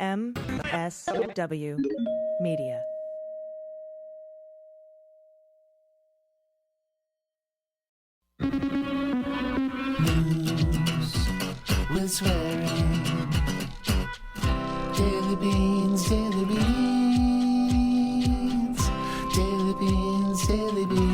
MSW Media. News with swearing. Daily beans, daily beans. Daily beans, daily beans.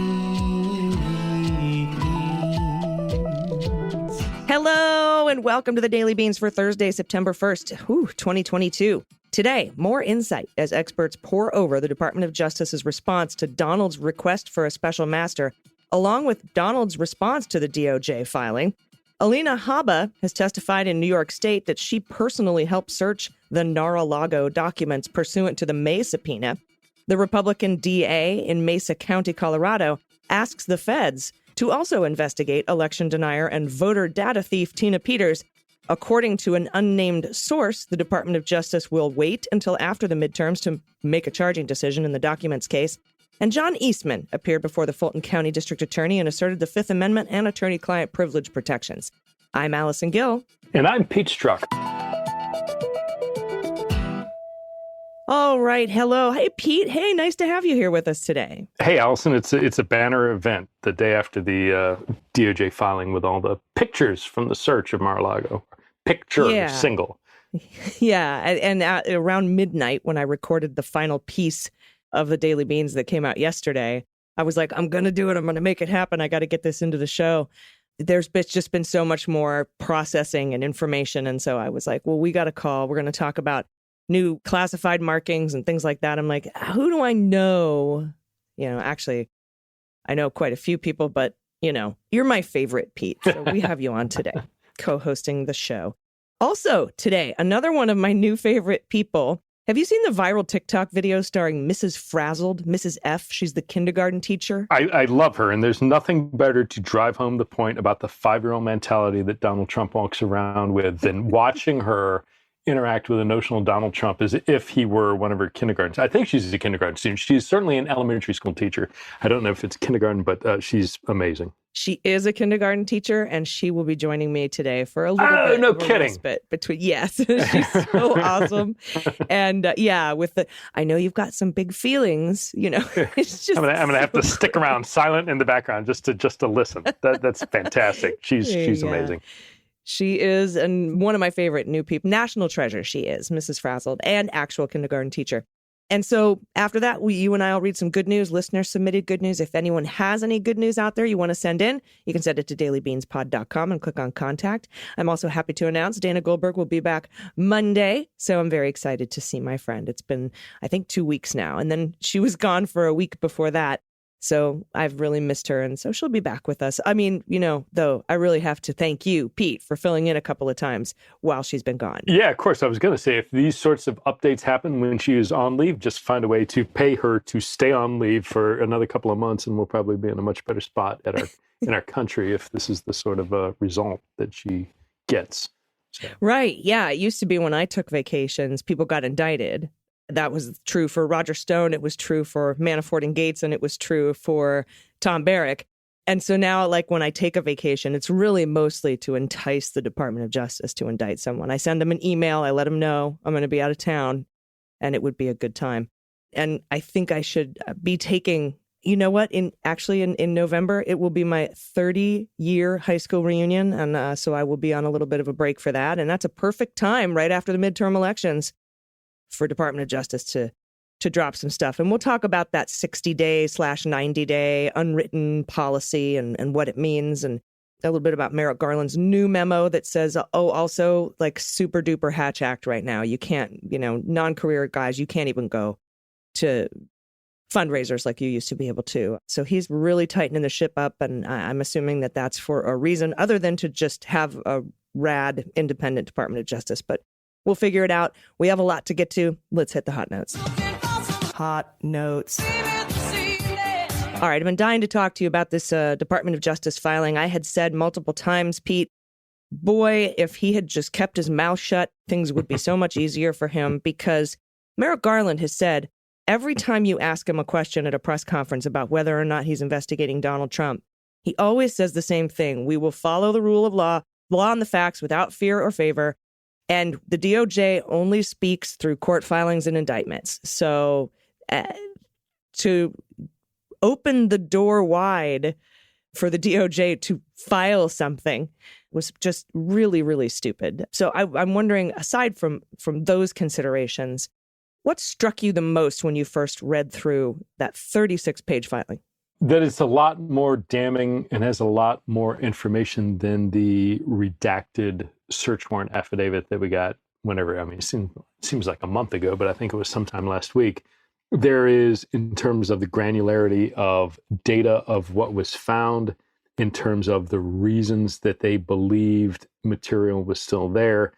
Hello and welcome to the Daily Beans for Thursday, September 1st, 2022. Today, more insight as experts pore over the Department of Justice's response to Donald's request for a special master, along with Donald's response to the DOJ filing. Alina Habba has testified in New York State that she personally helped search the NARALago documents pursuant to the Mesa subpoena. The Republican DA in Mesa County, Colorado, asks the feds to also investigate election denier and voter data thief Tina Peters. According to an unnamed source, the Department of Justice will wait until after the midterms to make a charging decision in the documents case. And John Eastman appeared before the Fulton County District Attorney and asserted the Fifth Amendment and attorney-client privilege protections. I'm Allison Gill. And I'm Pete Strzok. All right. Hello. Hey, Pete. Hey, nice to have you here with us today. Hey, Allison, it's a banner event the day after the DOJ filing with all the pictures from the search of Mar-a-Lago. Single. Yeah. And around midnight, when I recorded the final piece of the Daily Beans that came out yesterday, I was like, I'm going to do it. I'm going to make it happen. I got to get this into the show. There's just been so much more processing and information. And so I was like, well, we got a call. We're going to talk about new classified markings and things like that. I'm like, who do I know? Actually, I know quite a few people, but, you're my favorite, Pete. So we have you on today, co-hosting the show. Also today, another one of my new favorite people. Have you seen the viral TikTok video starring Mrs. Frazzled, Mrs. F? She's the kindergarten teacher. I love her, and there's nothing better to drive home the point about the 5-year-old mentality that Donald Trump walks around with than watching her interact with a notional Donald Trump as if he were one of her kindergartens. I think she's a kindergarten student. She's certainly an elementary school teacher. I don't know if it's kindergarten, but she's amazing. She is a kindergarten teacher, and she will be joining me today for a little bit. No kidding. Respite between, yes, she's so awesome. And I know you've got some big feelings. It's just. I'm gonna have to stick around, silent in the background, just to listen. That's fantastic. She's amazing. She is, and one of my favorite new people, national treasure. She is Mrs. Frazzled, and actual kindergarten teacher. And so after that, you and I will read some good news. Listeners submitted good news. If anyone has any good news out there you want to send in, you can send it to dailybeanspod.com and click on contact. I'm also happy to announce Dana Goldberg will be back Monday. So I'm very excited to see my friend. It's been, I think, 2 weeks now. And then she was gone for a week before that. So I've really missed her. And so she'll be back with us. I mean, though, I really have to thank you, Pete, for filling in a couple of times while she's been gone. Yeah, of course. I was going to say, if these sorts of updates happen when she is on leave, just find a way to pay her to stay on leave for another couple of months. And we'll probably be in a much better spot in our country if this is the sort of result that she gets. So. Right. Yeah. It used to be when I took vacations, people got indicted. That was true for Roger Stone. It was true for Manafort and Gates, and it was true for Tom Barrack. And so now, like when I take a vacation, it's really mostly to entice the Department of Justice to indict someone. I send them an email. I let them know I'm going to be out of town, and it would be a good time. And I think I should be taking, in November, it will be my 30-year high school reunion. And so I will be on a little bit of a break for that. And that's a perfect time right after the midterm elections for Department of Justice to drop some stuff. And we'll talk about that 60-day/90-day unwritten policy and what it means, and a little bit about Merrick Garland's new memo that says, also like super duper Hatch Act right now. You can't, non-career guys, you can't even go to fundraisers like you used to be able to. So he's really tightening the ship up. And I'm assuming that that's for a reason other than to just have a rad independent Department of Justice. But we'll figure it out. We have a lot to get to. Let's hit the hot notes. Hot notes. All right, I've been dying to talk to you about this Department of Justice filing. I had said multiple times, Pete, boy, if he had just kept his mouth shut, things would be so much easier for him, because Merrick Garland has said every time you ask him a question at a press conference about whether or not he's investigating Donald Trump, he always says the same thing. We will follow the rule of law and the facts without fear or favor. And the DOJ only speaks through court filings and indictments. So to open the door wide for the DOJ to file something was just really, really stupid. So I'm wondering, aside from those considerations, what struck you the most when you first read through that 36-page filing? That it's a lot more damning and has a lot more information than the redacted search warrant affidavit that we got whenever, I mean, it seems like a month ago, but I think it was sometime last week. There is, in terms of the granularity of data of what was found, in terms of the reasons that they believed material was still there,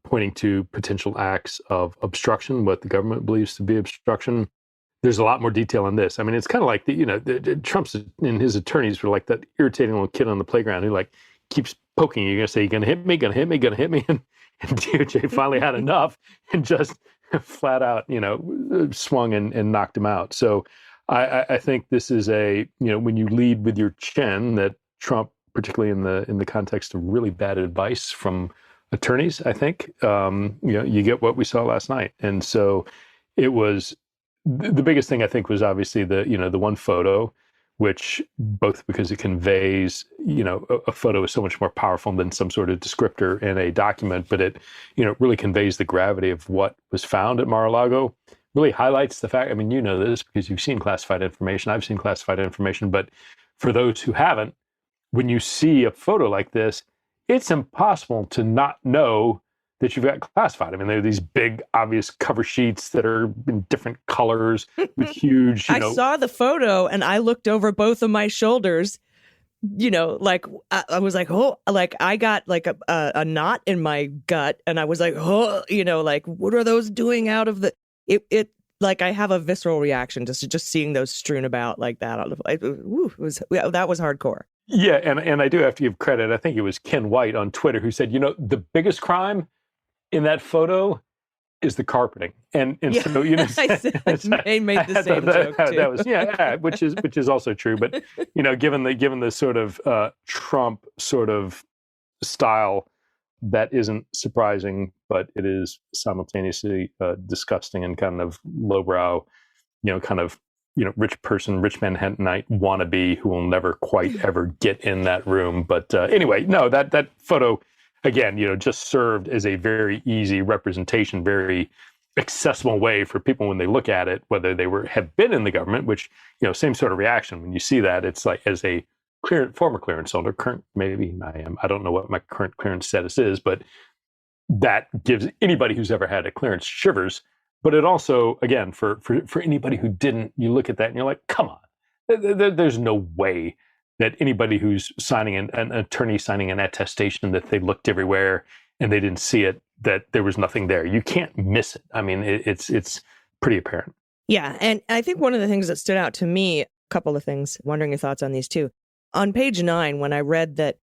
pointing to potential acts of obstruction, what the government believes to be obstruction. There's a lot more detail on this. I mean, it's kind of like Trump's and his attorneys were like that irritating little kid on the playground who like keeps poking you. You're gonna say, "You're gonna hit me, gonna hit me, gonna hit me," and DOJ finally had enough and just flat out, swung and knocked him out. So I think this is when you lead with your chin, that Trump, particularly in the context of really bad advice from attorneys, I think you get what we saw last night. And so it was. The biggest thing, I think, was obviously the one photo, which both because it conveys, a photo is so much more powerful than some sort of descriptor in a document, but it, really conveys the gravity of what was found at NARALago, really highlights the fact, I mean, this because you've seen classified information, I've seen classified information, but for those who haven't, when you see a photo like this, it's impossible to not know that you've got classified. I mean, there are these big, obvious cover sheets that are in different colors with huge, I saw the photo and I looked over both of my shoulders, like I was like, oh, like I got like a knot in my gut. And I was like, oh, like, what are those doing out of the, it like I have a visceral reaction just seeing those strewn about like that. That was hardcore. Yeah. And I do have to give credit. I think it was Ken White on Twitter who said, the biggest crime in that photo is the carpeting, and yeah. So I made the same joke too. That was which is also true. But given the sort of Trump sort of style, that isn't surprising, but it is simultaneously disgusting and kind of lowbrow, rich Manhattanite wannabe who will never quite ever get in that room. But anyway, no, that photo. Again, just served as a very easy representation, very accessible way for people when they look at it, whether they have been in the government, which, same sort of reaction. When you see that, it's like as a former clearance holder, current, maybe I am, I don't know what my current clearance status is, but that gives anybody who's ever had a clearance shivers. But it also, again, for anybody who didn't, you look at that and you're like, come on, there's no way that anybody who's signing an attorney signing an attestation that they looked everywhere and they didn't see it, that there was nothing there. You can't miss it. I mean, it's pretty apparent. Yeah. And I think one of the things that stood out to me, a couple of things, wondering your thoughts on these too. On page 9, when I read that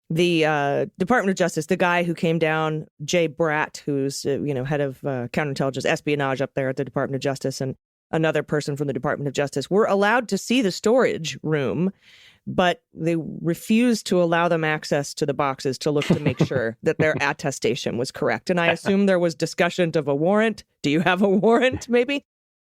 the Department of Justice, the guy who came down, Jay Bratt, who's, head of counterintelligence espionage up there at the Department of Justice, and another person from the Department of Justice were allowed to see the storage room, but they refused to allow them access to the boxes to look to make sure that their attestation was correct. And I assume there was discussion of a warrant. Do you have a warrant, maybe?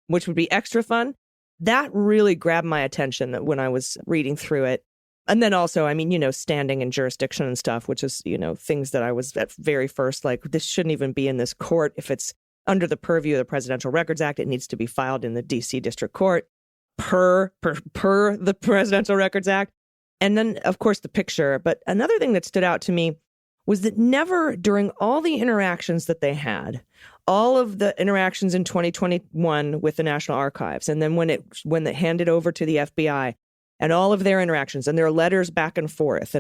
Which would be extra fun. That really grabbed my attention when I was reading through it. And then also, I mean, standing and jurisdiction and stuff, which is, things that I was at very first like, this shouldn't even be in this court. If it's under the purview of the Presidential Records Act, it needs to be filed in the D.C. District Court. Per the Presidential Records Act. And then, of course, the picture. But another thing that stood out to me was that never during all the interactions that they had, all of the interactions in 2021 with the National Archives, and then when they handed over to the FBI, and all of their interactions and their letters back and forth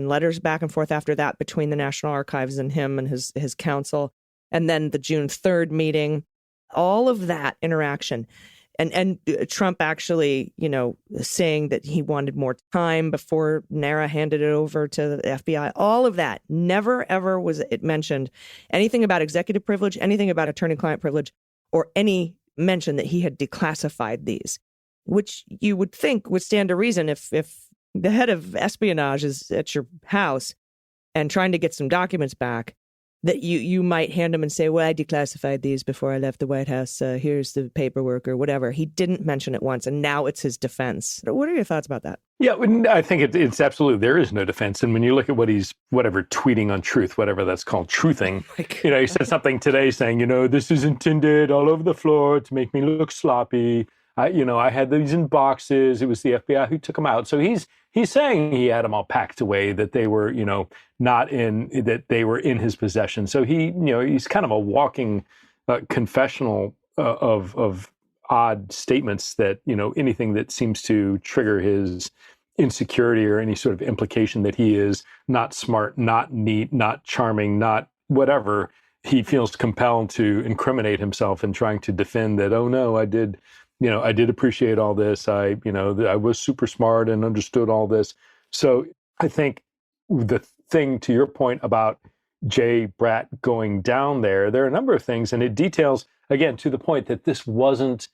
after that between the National Archives and him and his counsel, and then the June 3rd meeting, all of that interaction. And Trump actually, saying that he wanted more time before NARA handed it over to the FBI. All of that, never, ever was it mentioned anything about executive privilege, anything about attorney-client privilege, or any mention that he had declassified these, which you would think would stand to reason if the head of espionage is at your house and trying to get some documents back. that you might hand him and say, well, I declassified these before I left the White House. Here's the paperwork or whatever. He didn't mention it once, and now it's his defense. What are your thoughts about that? Yeah, I think it's absolutely, there is no defense. And when you look at what he's, tweeting on Truth, whatever that's called, truthing, he said something today saying, this is intended all over the floor to make me look sloppy. I had these in boxes. It was the FBI who took them out. So he's saying he had them all packed away, that they were, that they were in his possession. So he's kind of a walking confessional of odd statements that, anything that seems to trigger his insecurity or any sort of implication that he is not smart, not neat, not charming, not whatever, he feels compelled to incriminate himself in trying to defend that, oh no, I did appreciate all this. I was super smart and understood all this. So I think the thing, to your point about Jay Bratt going down there are a number of things, and it details, again, to the point that this wasn't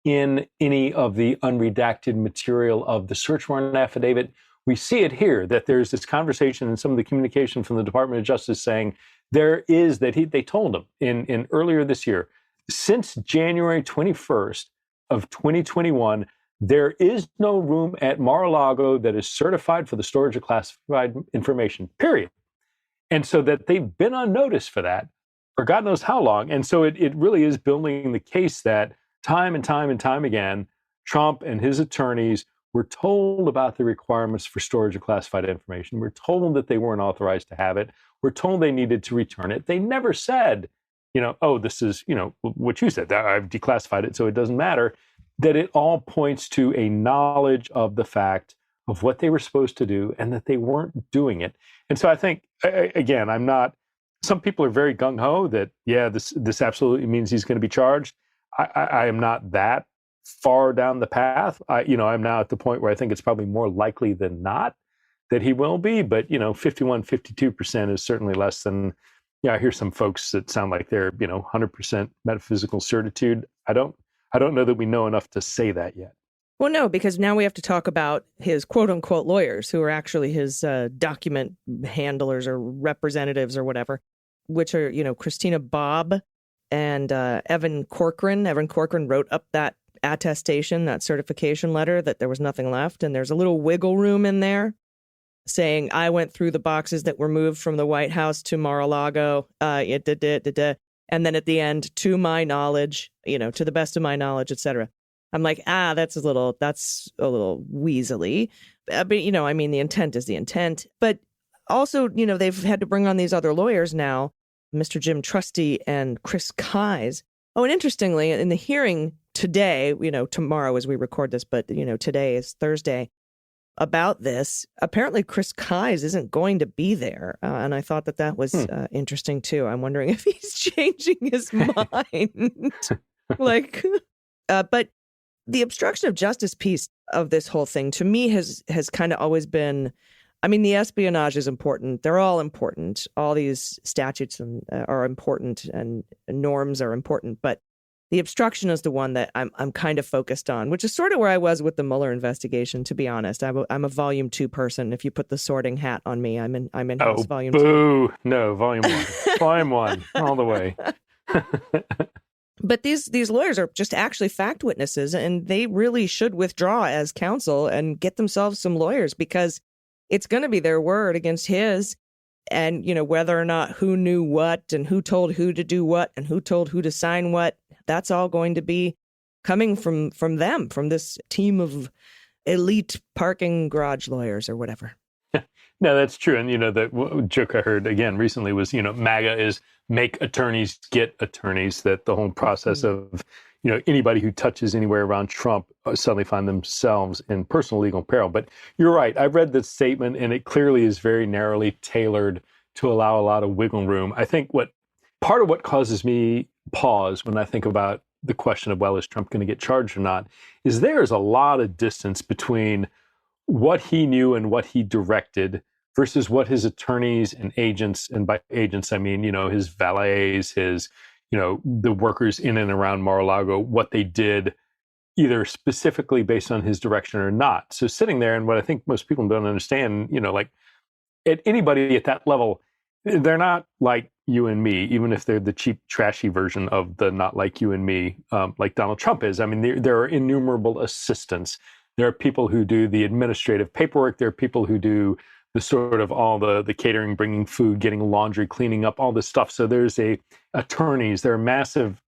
in any of the unredacted material of the search warrant affidavit. We see it here, that there's this conversation and some of the communication from the Department of Justice saying they told him in earlier this year, since January 21st of 2021, there is no room at NARALago that is certified for the storage of classified information, period. And so that they've been on notice for that for God knows how long. And so it really is building the case that time and time and time again, Trump and his attorneys were told about the requirements for storage of classified information. We're told that they weren't authorized to have it. We're told they needed to return it. They never said, oh, this is, what you said, that I've declassified it, so it doesn't matter. That it all points to a knowledge of the fact of what they were supposed to do and that they weren't doing it. And so I think, again, some people are very gung-ho that, yeah, this absolutely means he's going to be charged. I am not that far down the path. I'm now at the point where I think it's probably more likely than not that he will be, but 51, 52% is certainly less than, I hear some folks that sound like they're, 100% metaphysical certitude. I don't know that we know enough to say that yet. Well, no, because now we have to talk about his quote unquote lawyers who are actually his document handlers or representatives or whatever, which are, Christina Bobb and Evan Corcoran. Evan Corcoran wrote up that attestation, that certification letter, that there was nothing left. And there's a little wiggle room in there saying, I went through the boxes that were moved from the White House to Mar-a-Lago. And then at the end, to my knowledge, to the best of my knowledge, et cetera. I'm like, that's a little weaselly. But, the intent is the intent. But also, they've had to bring on these other lawyers now, Mr. Jim Trusty and Chris Kise. Oh, and interestingly, in the hearing today, tomorrow as we record this, but, today is Thursday, about this, apparently Chris Kise isn't going to be there. And I thought that was interesting, too. I'm wondering if he's changing his mind. But the obstruction of justice piece of this whole thing, to me, has kind of always been, the espionage is important. They're all important. All these statutes are important and norms are important. But the obstruction is the one that I'm kind of focused on, which is sort of where I was with the Mueller investigation, to be honest. I'm a volume 2 person. If you put the sorting hat on me, I'm in house volume 2. Boo! No, volume 1. Volume 1, all the way. But these lawyers are just actually fact witnesses, and they really should withdraw as counsel and get themselves some lawyers, because it's going to be their word against his. And, whether or not who knew what and who told who to do what and who told who to sign what, that's all going to be coming from them, from this team of elite parking garage lawyers or whatever. No, that's true. And, the joke I heard again recently was, MAGA is make attorneys get attorneys, that the whole process of, anybody who touches anywhere around Trump suddenly find themselves in personal legal peril. But you're right. I've read this statement, and it clearly is very narrowly tailored to allow a lot of wiggle room. I think part of what causes me pause when I think about the question of, well, is Trump going to get charged or not, is there's a lot of distance between what he knew and what he directed versus what his attorneys and agents, and by agents, I mean, his valets, his, the workers in and around Mar-a-Lago, what they did, either specifically based on his direction or not. So sitting there, and what I think most people don't understand, anybody at that level, they're not like you and me, even if they're the cheap, trashy version of the not like you and me, like Donald Trump is. I mean, there are innumerable assistants. There are people who do the administrative paperwork. There are people who do the sort of all the catering, bringing food, getting laundry, cleaning up, all this stuff. So there's attorneys. There are massive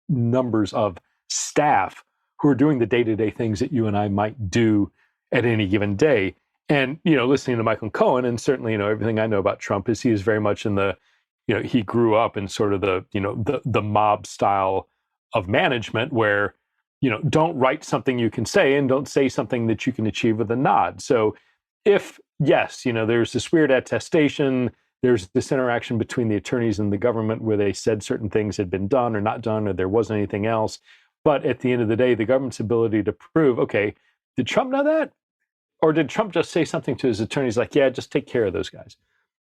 numbers of staff who are doing the day-to-day things that you and I might do at any given day. And, listening to Michael Cohen, and certainly, everything I know about Trump is he is very much in the, he grew up in sort of the mob style of management where, don't write something you can say and don't say something that you can achieve with a nod. So if, yes, there's this weird attestation, there's this interaction between the attorneys and the government where they said certain things had been done or not done, or there wasn't anything else. But at the end of the day, the government's ability to prove, okay, did Trump know that? Or did Trump just say something to his attorneys like, yeah, just take care of those guys?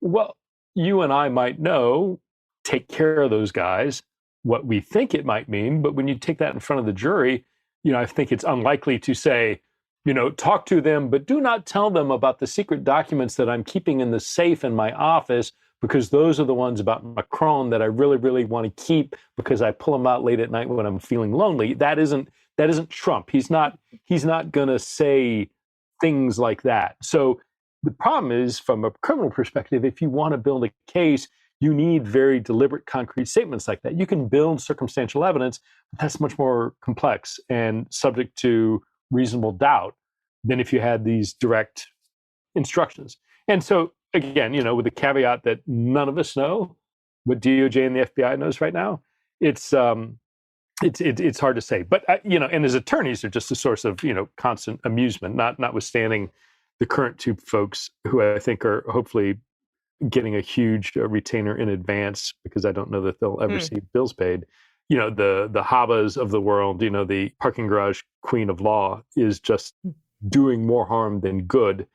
Well, you and I might know, take care of those guys, what we think it might mean. But when you take that in front of the jury, I think it's unlikely to say, talk to them, but do not tell them about the secret documents that I'm keeping in the safe in my office, because those are the ones about Macron that I really, really want to keep because I pull them out late at night when I'm feeling lonely. That isn't Trump. He's not going to say things like that. So the problem is, from a criminal perspective, if you want to build a case, you need very deliberate, concrete statements like that. You can build circumstantial evidence, but that's much more complex and subject to reasonable doubt than if you had these direct instructions. And so, again, with the caveat that none of us know what DOJ and the FBI knows right now, it's hard to say. But, and as attorneys are just a source of, constant amusement, notwithstanding the current two folks who I think are hopefully getting a huge retainer in advance, because I don't know that they'll ever see bills paid. The Habbas of the world, the parking garage queen of law is just doing more harm than good,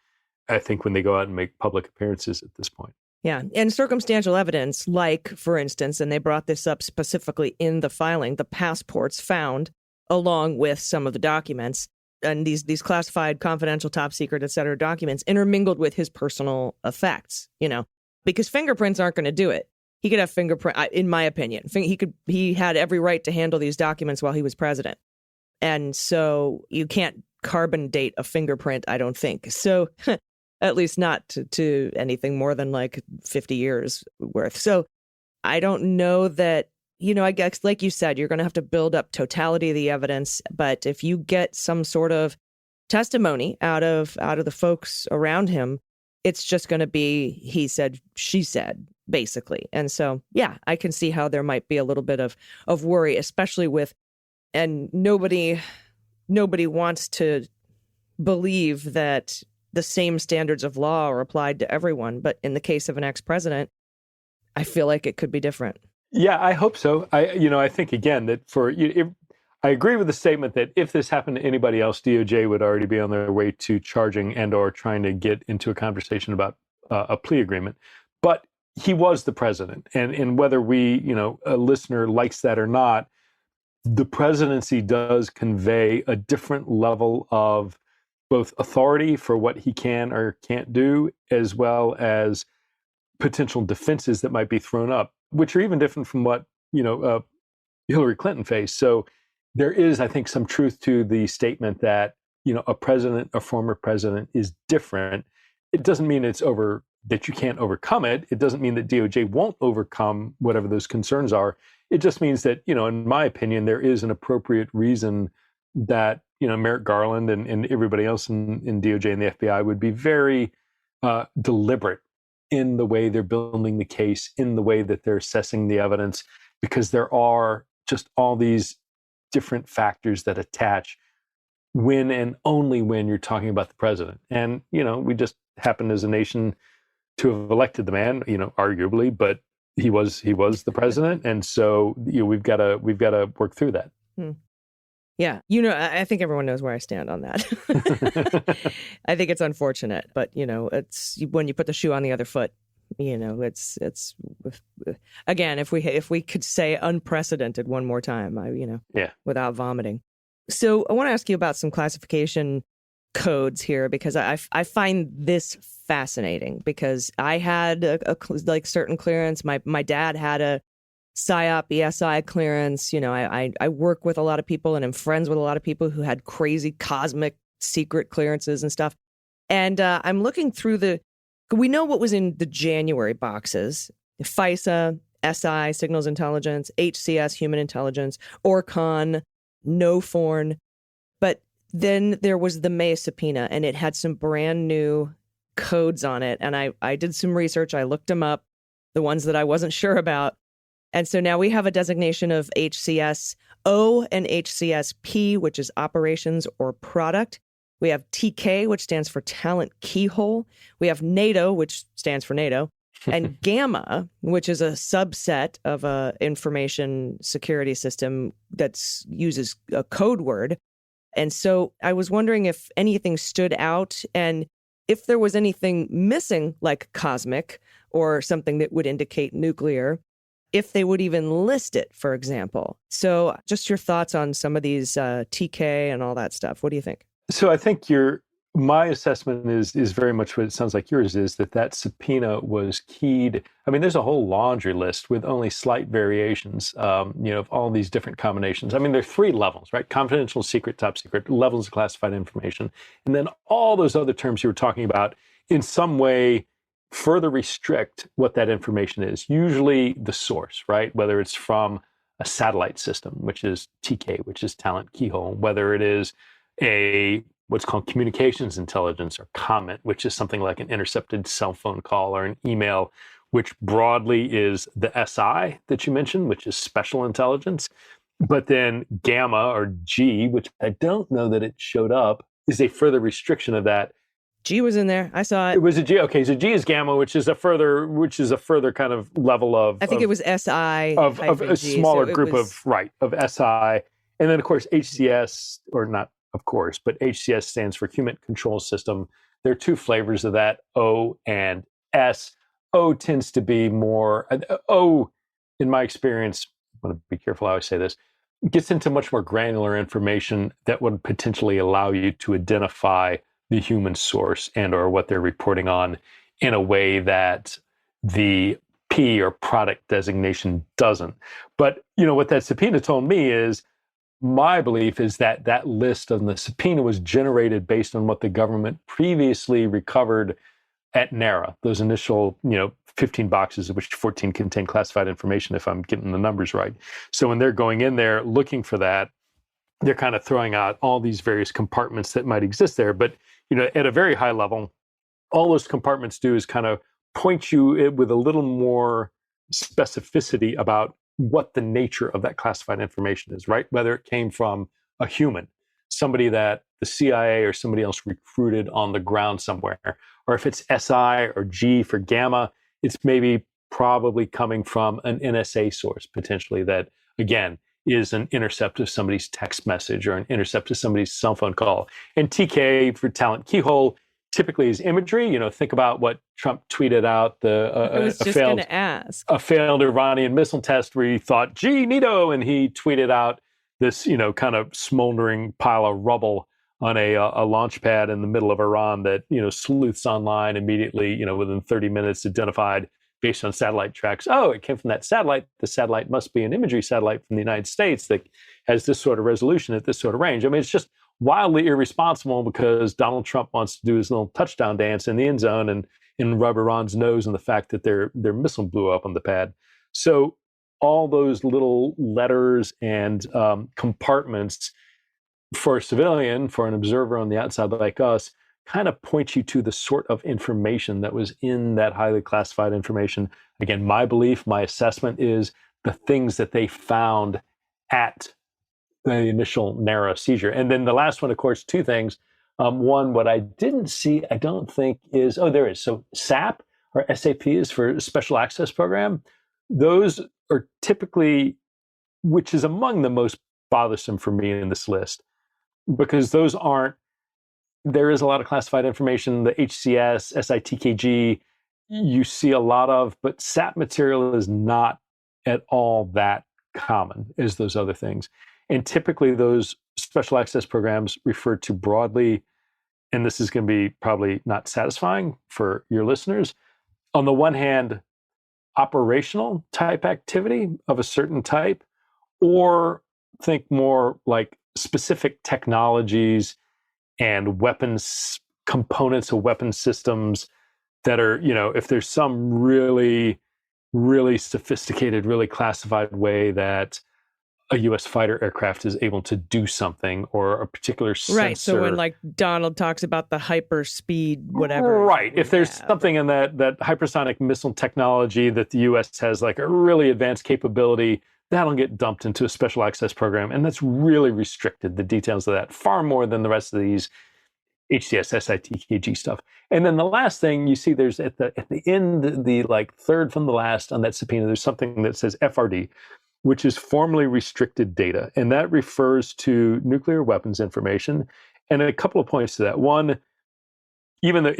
I think, when they go out and make public appearances at this point. Yeah. And circumstantial evidence, like, for instance, and they brought this up specifically in the filing, the passports found along with some of the documents and these classified, confidential, top secret, et cetera, documents intermingled with his personal effects, because fingerprints aren't going to do it. He could have fingerprint, in my opinion. He had every right to handle these documents while he was president. And so you can't carbon date a fingerprint, I don't think. So at least not to anything more than like 50 years worth. So I don't know that, I guess, like you said, you're going to have to build up totality of the evidence. But if you get some sort of testimony out of the folks around him, it's just going to be he said, she said, basically. And so, yeah, I can see how there might be a little bit of worry, especially with, and nobody wants to believe that the same standards of law are applied to everyone. But in the case of an ex-president, I feel like it could be different. Yeah, I hope so. I think, again, that I agree with the statement that if this happened to anybody else, DOJ would already be on their way to charging and or trying to get into a conversation about a plea agreement. But he was the president. And whether a listener likes that or not, the presidency does convey a different level of both authority for what he can or can't do, as well as potential defenses that might be thrown up, which are even different from what, Hillary Clinton faced. So there is, I think, some truth to the statement that, a former president is different. It doesn't mean that you can't overcome it. It doesn't mean that DOJ won't overcome whatever those concerns are. It just means that, in my opinion, there is an appropriate reason that, Merrick Garland and everybody else in DOJ and the FBI would be very deliberate in the way they're building the case, in the way that they're assessing the evidence, because there are just all these different factors that attach when and only when you're talking about the president. And, we just happen as a nation to have elected the man, arguably, but he was the president. And so, we've got to work through that. Yeah. I think everyone knows where I stand on that. I think it's unfortunate, but, it's when you put the shoe on the other foot, it's again, if we could say unprecedented one more time, without vomiting. So I want to ask you about some classification codes here because I find this fascinating because I had a like certain clearance. My dad had a PSYOP ESI clearance. You know, I work with a lot of people and am friends with a lot of people who had crazy cosmic secret clearances and stuff. And I'm looking through we know what was in the January boxes: FISA, SI, Signals Intelligence, HCS, Human Intelligence, ORCON, NOFORN. But then there was the May subpoena, and it had some brand new codes on it. And I did some research. I looked them up, the ones that I wasn't sure about. And so now we have a designation of HCS-O and HCS-P, which is operations or product. We have TK, which stands for talent keyhole. We have NATO, which stands for NATO. And Gamma, which is a subset of a information security system that uses a code word. And so I was wondering if anything stood out and if there was anything missing, like cosmic or something that would indicate nuclear, if they would even list it, for example. So just your thoughts on some of these TK and all that stuff. What do you think? So I think my assessment is very much what it sounds like yours is, that subpoena was keyed. I mean, there's a whole laundry list with only slight variations, of all these different combinations. I mean, there are 3 levels, right? Confidential, secret, top secret, levels of classified information. And then all those other terms you were talking about in some way further restrict what that information is. Usually the source, right? Whether it's from a satellite system, which is TK, which is talent keyhole, whether it is what's called communications intelligence, or comment, which is something like an intercepted cell phone call or an email, which broadly is the SI that you mentioned, which is special intelligence. But then Gamma, or G, which I don't know that it showed up, is a further restriction of that. G was in there. I saw it. It was a G. Okay, so G is Gamma, which is a further kind of level of. I think it was SI of a G, smaller so group of SI, and then of course HCS, or not of course, but HCS stands for Human Control System. There are 2 flavors of that, O and S. O tends to be more, O, in my experience, I want to be careful how I say this, gets into much more granular information that would potentially allow you to identify the human source and or what they're reporting on in a way that the P, or product designation, doesn't. But what that subpoena told me is, my belief is that that list on the subpoena was generated based on what the government previously recovered at NARA, those initial, 15 boxes, of which 14 contain classified information, if I'm getting the numbers right. So when they're going in there looking for that, they're kind of throwing out all these various compartments that might exist there. But, at a very high level, all those compartments do is kind of point you with a little more specificity about what the nature of that classified information is, right? Whether it came from a human, somebody that the CIA or somebody else recruited on the ground somewhere, or if it's SI or G for Gamma, it's probably coming from an NSA source, potentially, that, again, is an intercept of somebody's text message or an intercept of somebody's cell phone call. And TK for talent keyhole typically is imagery. Think about what Trump tweeted out, I was just going to ask. A failed Iranian missile test where he thought, gee, NATO, and he tweeted out this, kind of smoldering pile of rubble on a launch pad in the middle of Iran that, sleuths online immediately, within 30 minutes identified based on satellite tracks. Oh, it came from that satellite. The satellite must be an imagery satellite from the United States that has this sort of resolution at this sort of range. I mean, it's just wildly irresponsible because Donald Trump wants to do his little touchdown dance in the end zone and rub Iran's nose in the fact that their missile blew up on the pad. So all those little letters and compartments for a civilian, for an observer on the outside like us, kind of point you to the sort of information that was in that highly classified information. Again, my belief, my assessment is the things that they found at the initial NARA seizure. And then the last one, of course, 2 things. One, what I didn't see, I don't think is, there is. So SAP, or SAP, is for Special Access Program. Those are typically, which is among the most bothersome for me in this list, because those aren't, there is a lot of classified information, the HCS, SITKG, you see a lot of, but SAP material is not at all that common as those other things. And typically those special access programs refer to broadly and this is going to be probably not satisfying for your listeners. On the one hand, operational type activity of a certain type, or think more like specific technologies and weapons components of weapon systems that are, if there's some really, really sophisticated, really classified way that a U.S. fighter aircraft is able to do something, or a particular sensor. Right. So when like Donald talks about the hyperspeed, whatever. Right. If there's something in that hypersonic missile technology that the U.S. has like a really advanced capability, that'll get dumped into a special access program. And that's really restricted, the details of that, far more than the rest of these HCS, SITKG stuff. And then the last thing you see, there's at the end, the like third from the last on that subpoena, there's something that says FRD, which is formally restricted data. And that refers to nuclear weapons information. And a couple of points to that. One, even though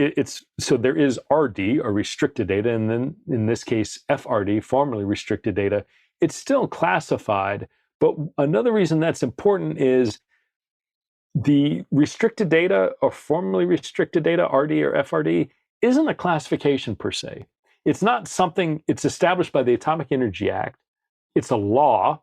so there is RD, or restricted data, and then in this case, FRD, formally restricted data, it's still classified. But another reason that's important is the restricted data, or formally restricted data, RD or FRD, isn't a classification per se. It's not something, it's established by the Atomic Energy Act. It's a law.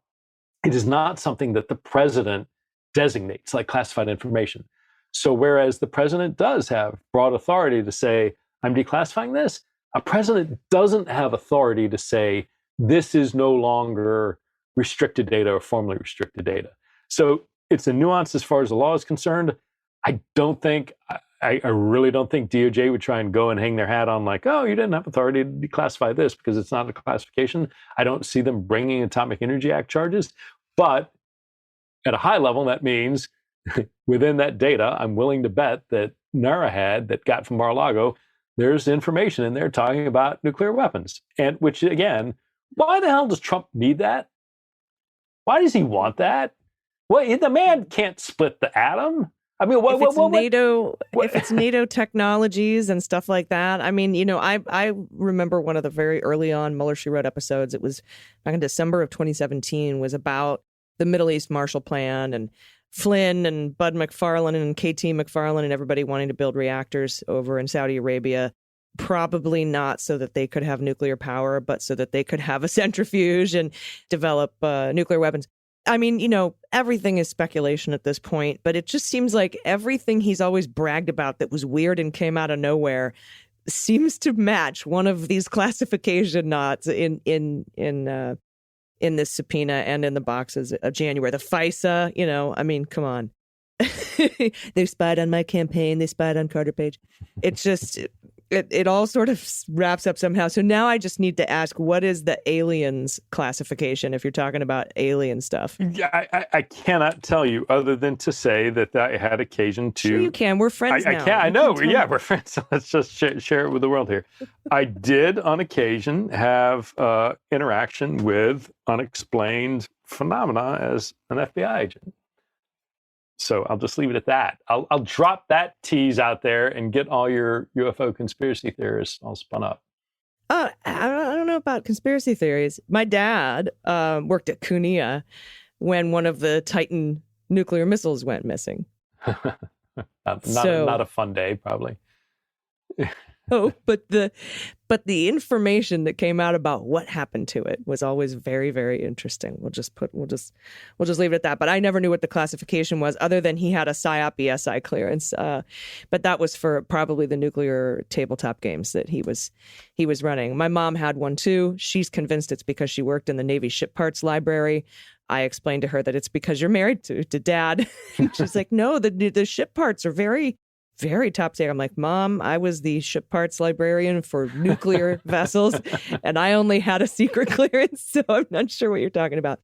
It is not something that the president designates like classified information. So whereas the president does have broad authority to say, I'm declassifying this, a president doesn't have authority to say, this is no longer restricted data or formally restricted data. So it's a nuance as far as the law is concerned. I really don't think DOJ would try and go and hang their hat on like, oh, you didn't have authority to declassify this because it's not a classification. I don't see them bringing Atomic Energy Act charges. But at a high level, that means within that data, I'm willing to bet that NARA had, that got from NARALago, there's information in there talking about nuclear weapons. And which, again, why the hell does Trump need that? Why does he want that? Well, the man can't split the atom. I mean, if it's NATO technologies and stuff like that, I mean, I remember one of the very early on Mueller, She Wrote episodes. It was back in December of 2017, was about the Middle East Marshall Plan and Flynn and Bud McFarlane and KT McFarlane and everybody wanting to build reactors over in Saudi Arabia. Probably not so that they could have nuclear power, but so that they could have a centrifuge and develop nuclear weapons. I mean, everything is speculation at this point, but it just seems like everything he's always bragged about that was weird and came out of nowhere seems to match one of these classification knots in this subpoena and in the boxes of January. The FISA, I mean, come on. They spied on my campaign. They spied on Carter Page. It's just... It all sort of wraps up somehow. So now I just need to ask, what is the aliens classification if you're talking about alien stuff? Yeah, I cannot tell you other than to say that I had occasion to... Sure you can. We're friends now. I can. I know. Yeah, we're friends. So let's just share it with the world here. I did on occasion have interaction with unexplained phenomena as an FBI agent. So I'll just leave it at that. I'll drop that tease out there and get all your UFO conspiracy theorists all spun up. I don't know about conspiracy theories. My dad worked at Cunea when one of the Titan nuclear missiles went missing. Not a fun day, probably. Oh, but the information that came out about what happened to it was always very, very interesting. We'll just leave it at that. But I never knew what the classification was, other than he had a PSYOP BSI clearance. But that was for probably the nuclear tabletop games that he was running. My mom had one too. She's convinced it's because she worked in the Navy ship parts library. I explained to her that it's because you're married to Dad. She's like, no, the ship parts are very, very top tier. I'm like, Mom, I was the ship parts librarian for nuclear vessels, and I only had a secret clearance, so I'm not sure what you're talking about.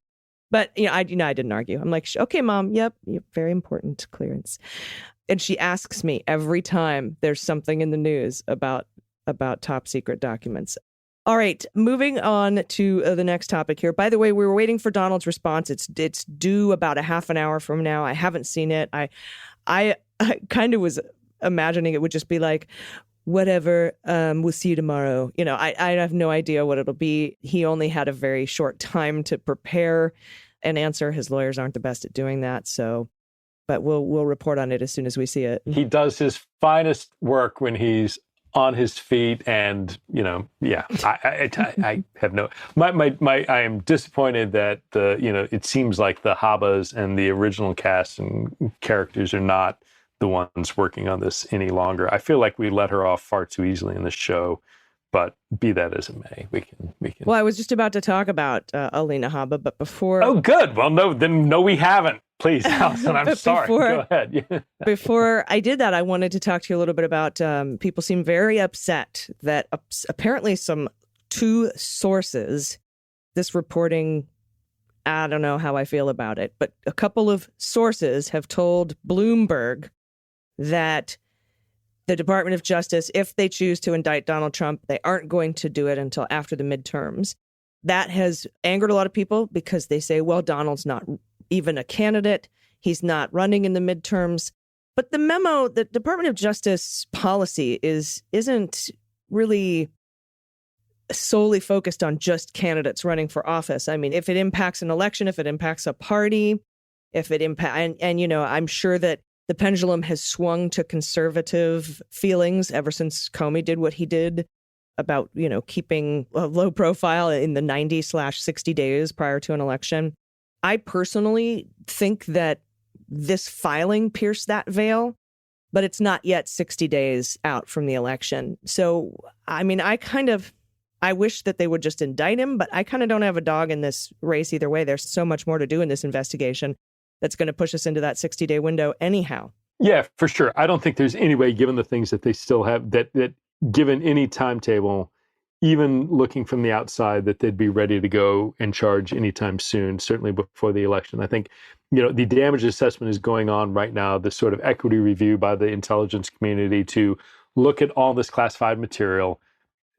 But I didn't argue. I'm like, okay, Mom, yep, very important clearance. And she asks me every time there's something in the news about top secret documents. All right, moving on to the next topic here. By the way, we were waiting for Donald's response. It's due about a half an hour from now. I haven't seen it. I kind of was imagining it would just be like, whatever, we'll see you tomorrow. I have no idea what it'll be. He only had a very short time to prepare an answer. His lawyers aren't the best at doing that. So but we'll report on it as soon as we see it. He does his finest work when he's on his feet, and I have no. I am disappointed that it seems like the Habbas and the original cast and characters are not the ones working on this any longer. I feel like we let her off far too easily in this show. But be that as it may, we can. Well, I was just about to talk about Alina Habba, but before. Oh, good. Well, no, we haven't. Please, Allison, I'm sorry. Go ahead. Before I did that, I wanted to talk to you a little bit about people seem very upset that apparently two sources, this reporting, I don't know how I feel about it, but a couple of sources have told Bloomberg that the Department of Justice, if they choose to indict Donald Trump, they aren't going to do it until after the midterms. That has angered a lot of people because they say, well, Donald's not even a candidate. He's not running in the midterms. But the memo, the Department of Justice policy isn't really solely focused on just candidates running for office. I mean, if it impacts an election, if it impacts a party, if it I'm sure that the pendulum has swung to conservative feelings ever since Comey did what he did about, keeping a low profile in the 90/60 days prior to an election. I personally think that this filing pierced that veil, but it's not yet 60 days out from the election. So, I mean, I wish that they would just indict him, but I kind of don't have a dog in this race either way. There's so much more to do in this investigation that's going to push us into that 60-day window anyhow. Yeah, for sure. I don't think there's any way, given the things that they still have, that given any timetable, even looking from the outside, that they'd be ready to go and charge anytime soon, certainly before the election. I think, the damage assessment is going on right now, this sort of equity review by the intelligence community to look at all this classified material,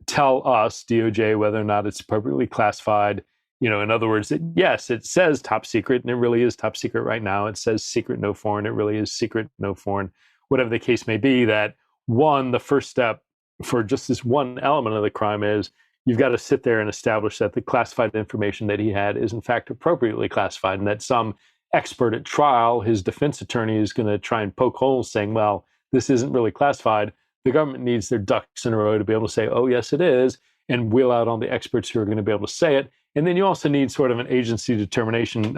tell us, DOJ, whether or not it's appropriately classified. In other words, yes, it says top secret, and it really is top secret right now. It says secret, no foreign. It really is secret, no foreign. Whatever the case may be, that the first step for just this one element of the crime is you've got to sit there and establish that the classified information that he had is in fact appropriately classified, and that some expert at trial, his defense attorney, is going to try and poke holes saying, well, this isn't really classified. The government needs their ducks in a row to be able to say, oh, yes, it is, and wheel out all the experts who are going to be able to say it. And then you also need sort of an agency determination.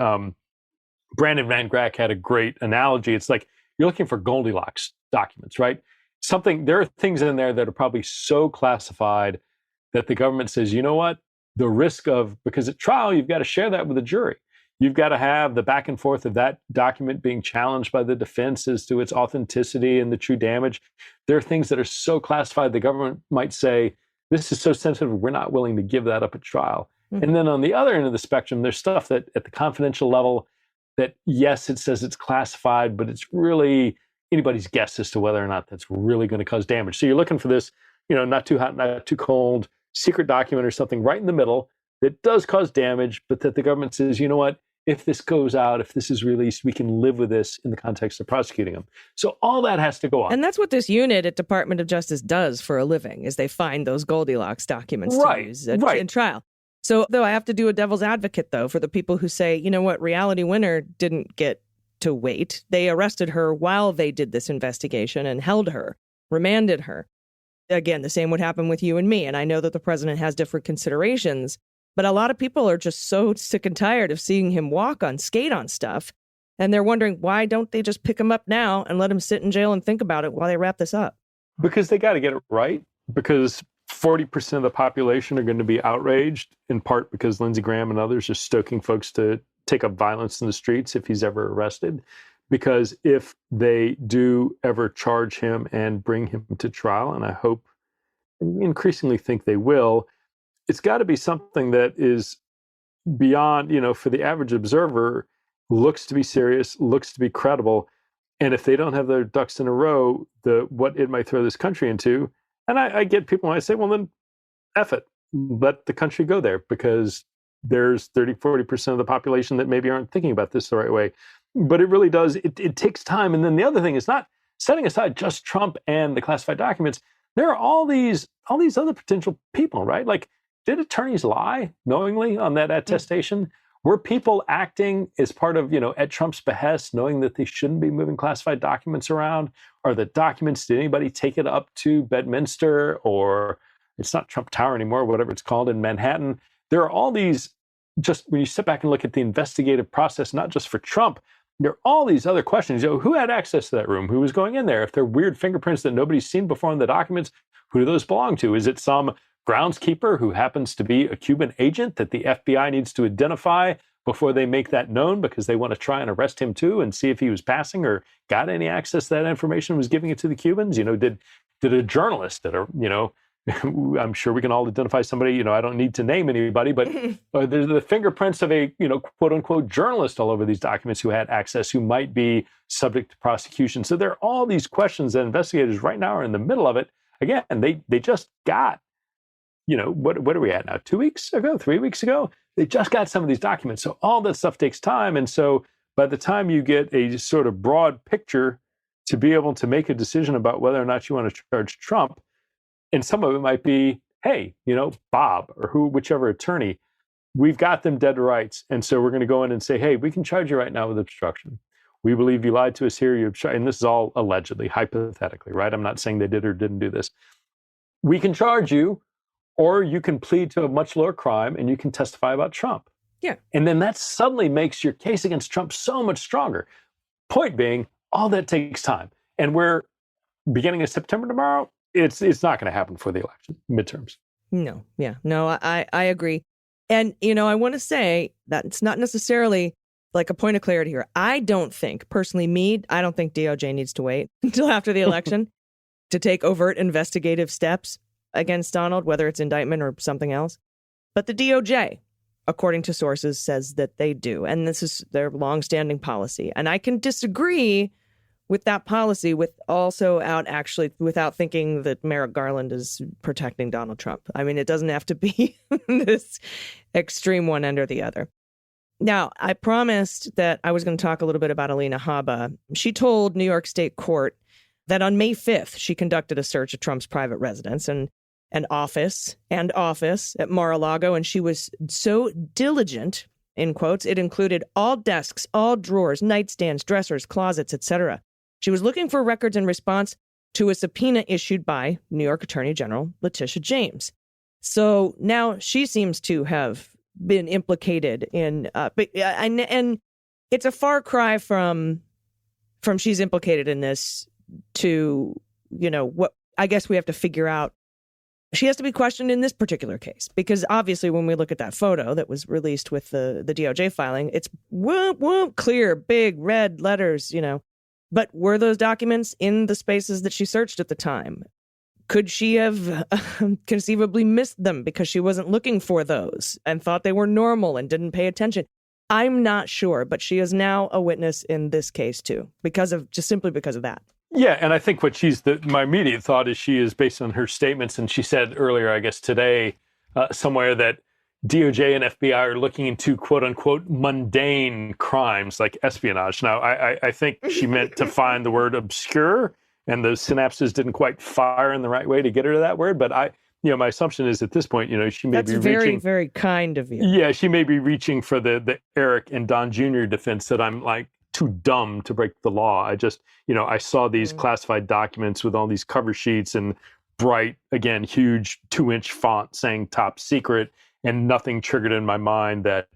Brandon Van Grack had a great analogy. It's like you're looking for Goldilocks documents, right? There are things in there that are probably so classified that the government says, you know what? The risk because at trial, you've got to share that with the jury. You've got to have the back and forth of that document being challenged by the defense as to its authenticity and the true damage. There are things that are so classified, the government might say, this is so sensitive, we're not willing to give that up at trial. Mm-hmm. And then on the other end of the spectrum, there's stuff that at the confidential level that, yes, it says it's classified, but it's really anybody's guess as to whether or not that's really going to cause damage. So you're looking for this, not too hot, not too cold, secret document or something right in the middle that does cause damage, but that the government says, you know what, if this goes out, if this is released, we can live with this in the context of prosecuting them. So all that has to go on. And that's what this unit at Department of Justice does for a living, is they find those Goldilocks documents to use in trial. So, though, I have to do a devil's advocate, though, for the people who say, you know what, Reality Winner didn't get to wait. They arrested her while they did this investigation and held her, remanded her. Again, the same would happen with you and me. And I know that the president has different considerations, but a lot of people are just so sick and tired of seeing him skate on stuff. And they're wondering, why don't they just pick him up now and let him sit in jail and think about it while they wrap this up? Because they got to get it right. Because 40% of the population are going to be outraged, in part because Lindsey Graham and others are stoking folks to take up violence in the streets if he's ever arrested. Because if they do ever charge him and bring him to trial, and I increasingly think they will, it's got to be something that is beyond, for the average observer, looks to be serious, looks to be credible. And if they don't have their ducks in a row, what it might throw this country into. And I get people when I say, well, then F it, let the country go there, because there's 30-40% of the population that maybe aren't thinking about this the right way. But it really does. It takes time. And then the other thing is, not setting aside just Trump and the classified documents. There are all these other potential people, right? Like, did attorneys lie knowingly on that attestation? Were people acting as part of, at Trump's behest, knowing that they shouldn't be moving classified documents around? Are the documents, did anybody take it up to Bedminster, or it's not Trump Tower anymore, whatever it's called in Manhattan? There are all these, just when you sit back and look at the investigative process, not just for Trump, there are all these other questions. Who had access to that room? Who was going in there? If there are weird fingerprints that nobody's seen before in the documents, who do those belong to? Is it some groundskeeper who happens to be a Cuban agent that the FBI needs to identify before they make that known, because they want to try and arrest him too and see if he was passing or got any access to that information and was giving it to the Cubans? Did a journalist I'm sure we can all identify somebody, I don't need to name anybody, but there's the fingerprints of a, quote unquote journalist all over these documents who had access, who might be subject to prosecution. So there are all these questions that investigators right now are in the middle of it. Again, they just got, what are we at now? 2 weeks ago, 3 weeks ago? They just got some of these documents. So all that stuff takes time. And so by the time you get a sort of broad picture to be able to make a decision about whether or not you want to charge Trump, and some of it might be, hey, Bob or whichever attorney, we've got them dead to rights. And so we're going to go in and say, hey, we can charge you right now with obstruction. We believe you lied to us here. And this is all allegedly, hypothetically, right? I'm not saying they did or didn't do this. We can charge you, or you can plead to a much lower crime and you can testify about Trump. Yeah. And then that suddenly makes your case against Trump so much stronger. Point being, all that takes time. And we're beginning of September tomorrow. It's not going to happen for the election, midterms. No, yeah, no, I agree. And, I want to say that it's not necessarily like a point of clarity here. I don't think, personally, I don't think DOJ needs to wait until after the election to take overt investigative steps against Donald, whether it's indictment or something else. But the DOJ, according to sources, says that they do. And this is their longstanding policy. And I can disagree with that policy without thinking that Merrick Garland is protecting Donald Trump. I mean, it doesn't have to be this extreme one end or the other. Now, I promised that I was going to talk a little bit about Alina Habba. She told New York State Court that on May 5th, she conducted a search of Trump's private residence and office at NARALago, and she was so diligent, in quotes, it included all desks, all drawers, nightstands, dressers, closets, etc. She was looking for records in response to a subpoena issued by New York Attorney General Letitia James. So now she seems to have been implicated in, and it's a far cry from she's implicated in this to, what I guess we have to figure out. She has to be questioned in this particular case, because obviously when we look at that photo that was released with the DOJ filing, it's clear, big red letters, But were those documents in the spaces that she searched at the time? Could she have conceivably missed them because she wasn't looking for those and thought they were normal and didn't pay attention? I'm not sure, but she is now a witness in this case too, simply because of that. Yeah, and I think my immediate thought is she is based on her statements, and she said earlier, I guess today, somewhere that DOJ and FBI are looking into quote unquote mundane crimes like espionage. Now, I think she meant to find the word obscure, and the synapses didn't quite fire in the right way to get her to that word. But my assumption is at this point, she may be reaching. That's very, very kind of you. Yeah, she may be reaching for the Eric and Don Jr. defense that I'm like too dumb to break the law. I just, I saw these classified documents with all these cover sheets and bright, again, huge 2-inch font saying top secret. And nothing triggered in my mind that,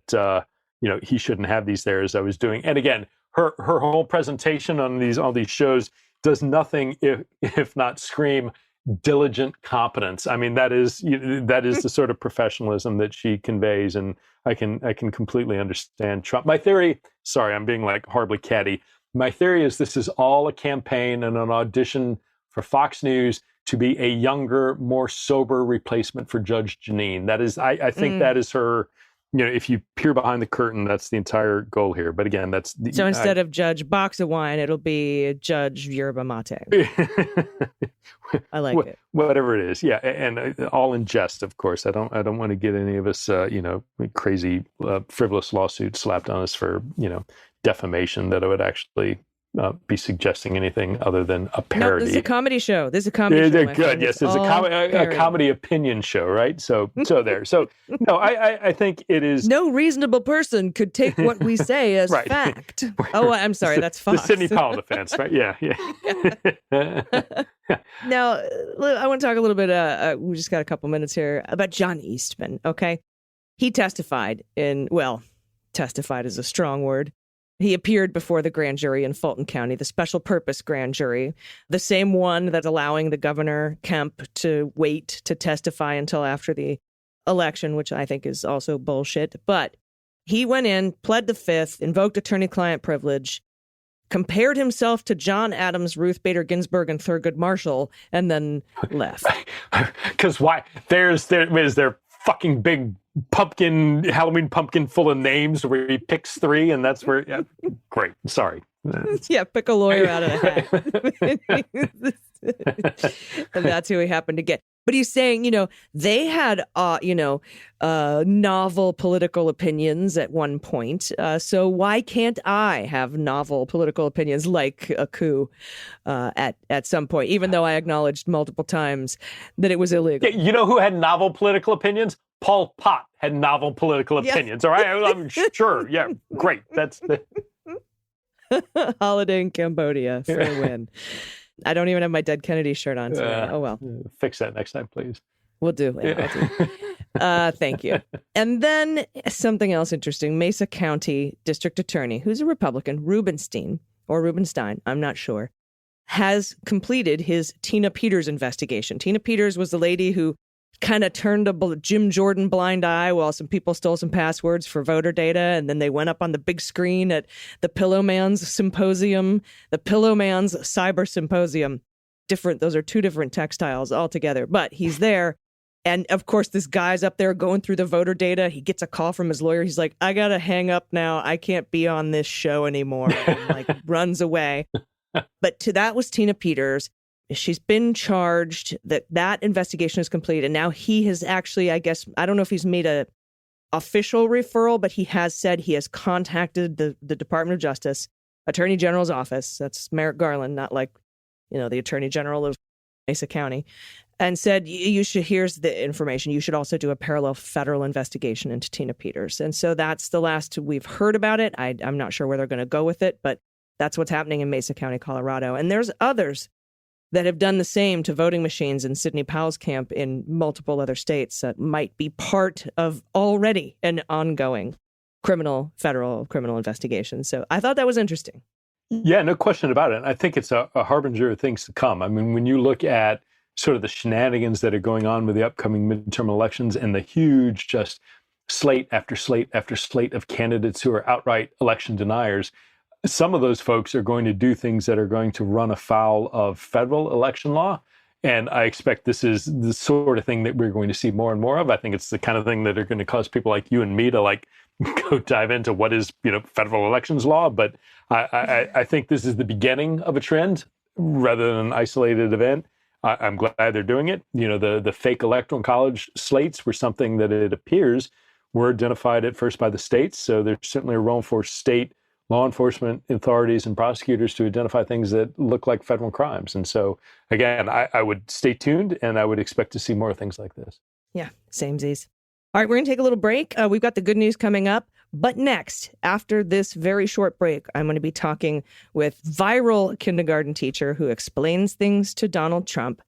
he shouldn't have these there as I was doing. And again, her whole presentation on all these shows does nothing if not scream diligent competence. I mean, that is the sort of professionalism that she conveys. And I can completely understand Trump. My theory, sorry, I'm being like horribly catty. My theory is this is all a campaign and an audition for Fox News to be a younger, more sober replacement for Judge Jeanine. That is, I think that is her, if you peer behind the curtain, that's the entire goal here. But again, so instead of Judge Box of Wine, it'll be Judge Yerba Mate. I like it. Whatever it is. Yeah. And all in jest, of course. I don't want to get any of us, crazy, frivolous lawsuits slapped on us for, defamation that would actually be suggesting anything other than a parody. No, this is a comedy show. This is a comedy show. My Good. friend. Yes, it's a comedy opinion show, right? So there. So no, I think it is. No reasonable person could take what we say as Right. fact. Oh, I'm sorry. That's Fox. The Sidney Powell defense, right? Yeah. Now, I want to talk a little bit. We just got a couple minutes here about John Eastman. Okay, he testified testified is a strong word. He appeared before the grand jury in Fulton County, the special purpose grand jury, the same one that's allowing the governor Kemp to wait to testify until after the election, which I think is also bullshit. But he went in, pled the fifth, invoked attorney-client privilege, compared himself to John Adams, Ruth Bader Ginsburg, and Thurgood Marshall, and then left. Because why? There's their fucking big Halloween pumpkin full of names where he picks three, and that's where. Yeah, great. Sorry. Yeah, pick a lawyer out of a hat. And that's who he happened to get. But he's saying, they had, novel political opinions at one point. So why can't I have novel political opinions like a coup at some point, even though I acknowledged multiple times that it was illegal? Yeah, you know who had novel political opinions? Paul Pot had novel political opinions. All right, I'm sure. Yeah, great. That's the holiday in Cambodia for a win. I don't even have my Dead Kennedy shirt on today. Oh, well. Fix that next time, please. We'll do. Thank you. And then something else interesting. Mesa County District Attorney, who's a Republican, Rubenstein, I'm not sure, has completed his Tina Peters investigation. Tina Peters was the lady who kind of turned a Jim Jordan blind eye while some people stole some passwords for voter data, and then they went up on the big screen at the Pillowman's Symposium, the Pillowman's Cyber Symposium. Those are two different textiles altogether, but he's there. And of course, this guy's up there going through the voter data. He gets a call from his lawyer. He's like, I got to hang up now. I can't be on this show anymore. And runs away. But that was Tina Peters. She's been charged. That investigation is complete. And now he has actually, I guess, I don't know if he's made a official referral, but he has said he has contacted the Department of Justice, Attorney General's office. That's Merrick Garland, not the Attorney General of Mesa County, and said, here's the information. You should also do a parallel federal investigation into Tina Peters. And so that's the last we've heard about it. I'm not sure where they're going to go with it, but that's what's happening in Mesa County, Colorado. And there's others that have done the same to voting machines in Sidney Powell's camp in multiple other states that might be part of already an ongoing federal criminal investigation. So I thought that was interesting. Yeah, no question about it. And I think it's a harbinger of things to come. I mean, when you look at sort of the shenanigans that are going on with the upcoming midterm elections and the huge just slate after slate after slate of candidates who are outright election deniers, some of those folks are going to do things that are going to run afoul of federal election law. And I expect this is the sort of thing that we're going to see more and more of. I think it's the kind of thing that are going to cause people like you and me to go dive into what is, federal elections law. But I think this is the beginning of a trend rather than an isolated event. I'm glad they're doing it. The fake electoral college slates were something that it appears were identified at first by the states. So there's certainly a role for state law enforcement authorities and prosecutors to identify things that look like federal crimes. And so, again, I would stay tuned, and I would expect to see more things like this. Yeah, samesies. All right, we're going to take a little break. We've got the good news coming up. But next, after this very short break, I'm going to be talking with viral kindergarten teacher who explains things to Donald Trump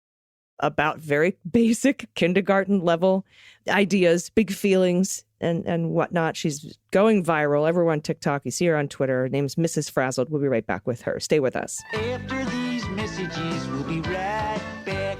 about very basic kindergarten level ideas, big feelings, and whatnot. She's going viral. Everyone on TikTok, you see her on Twitter. Her name's Mrs. Frazzled. We'll be right back with her. Stay with us. After these messages, we'll be right back.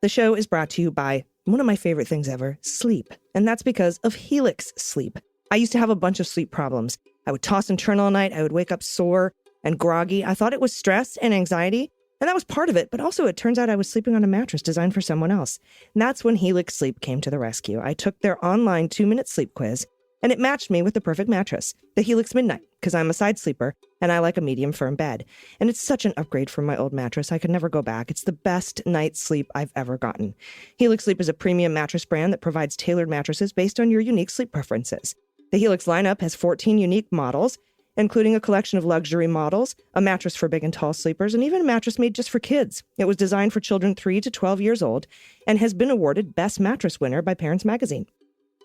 The show is brought to you by one of my favorite things ever, sleep. And that's because of Helix Sleep. I used to have a bunch of sleep problems. I would toss and turn all night. I would wake up sore and groggy. I thought it was stress and anxiety. And that was part of it, but also it turns out I was sleeping on a mattress designed for someone else. And that's when Helix Sleep came to the rescue. I took their online 2-minute sleep quiz, and it matched me with the perfect mattress, the Helix Midnight, because I'm a side sleeper, and I like a medium firm bed. And it's such an upgrade from my old mattress, I could never go back. It's the best night's sleep I've ever gotten. Helix Sleep is a premium mattress brand that provides tailored mattresses based on your unique sleep preferences. The Helix lineup has 14 unique models, including a collection of luxury models, a mattress for big and tall sleepers, and even a mattress made just for kids. It was designed for children 3 to 12 years old and has been awarded Best Mattress winner by Parents Magazine.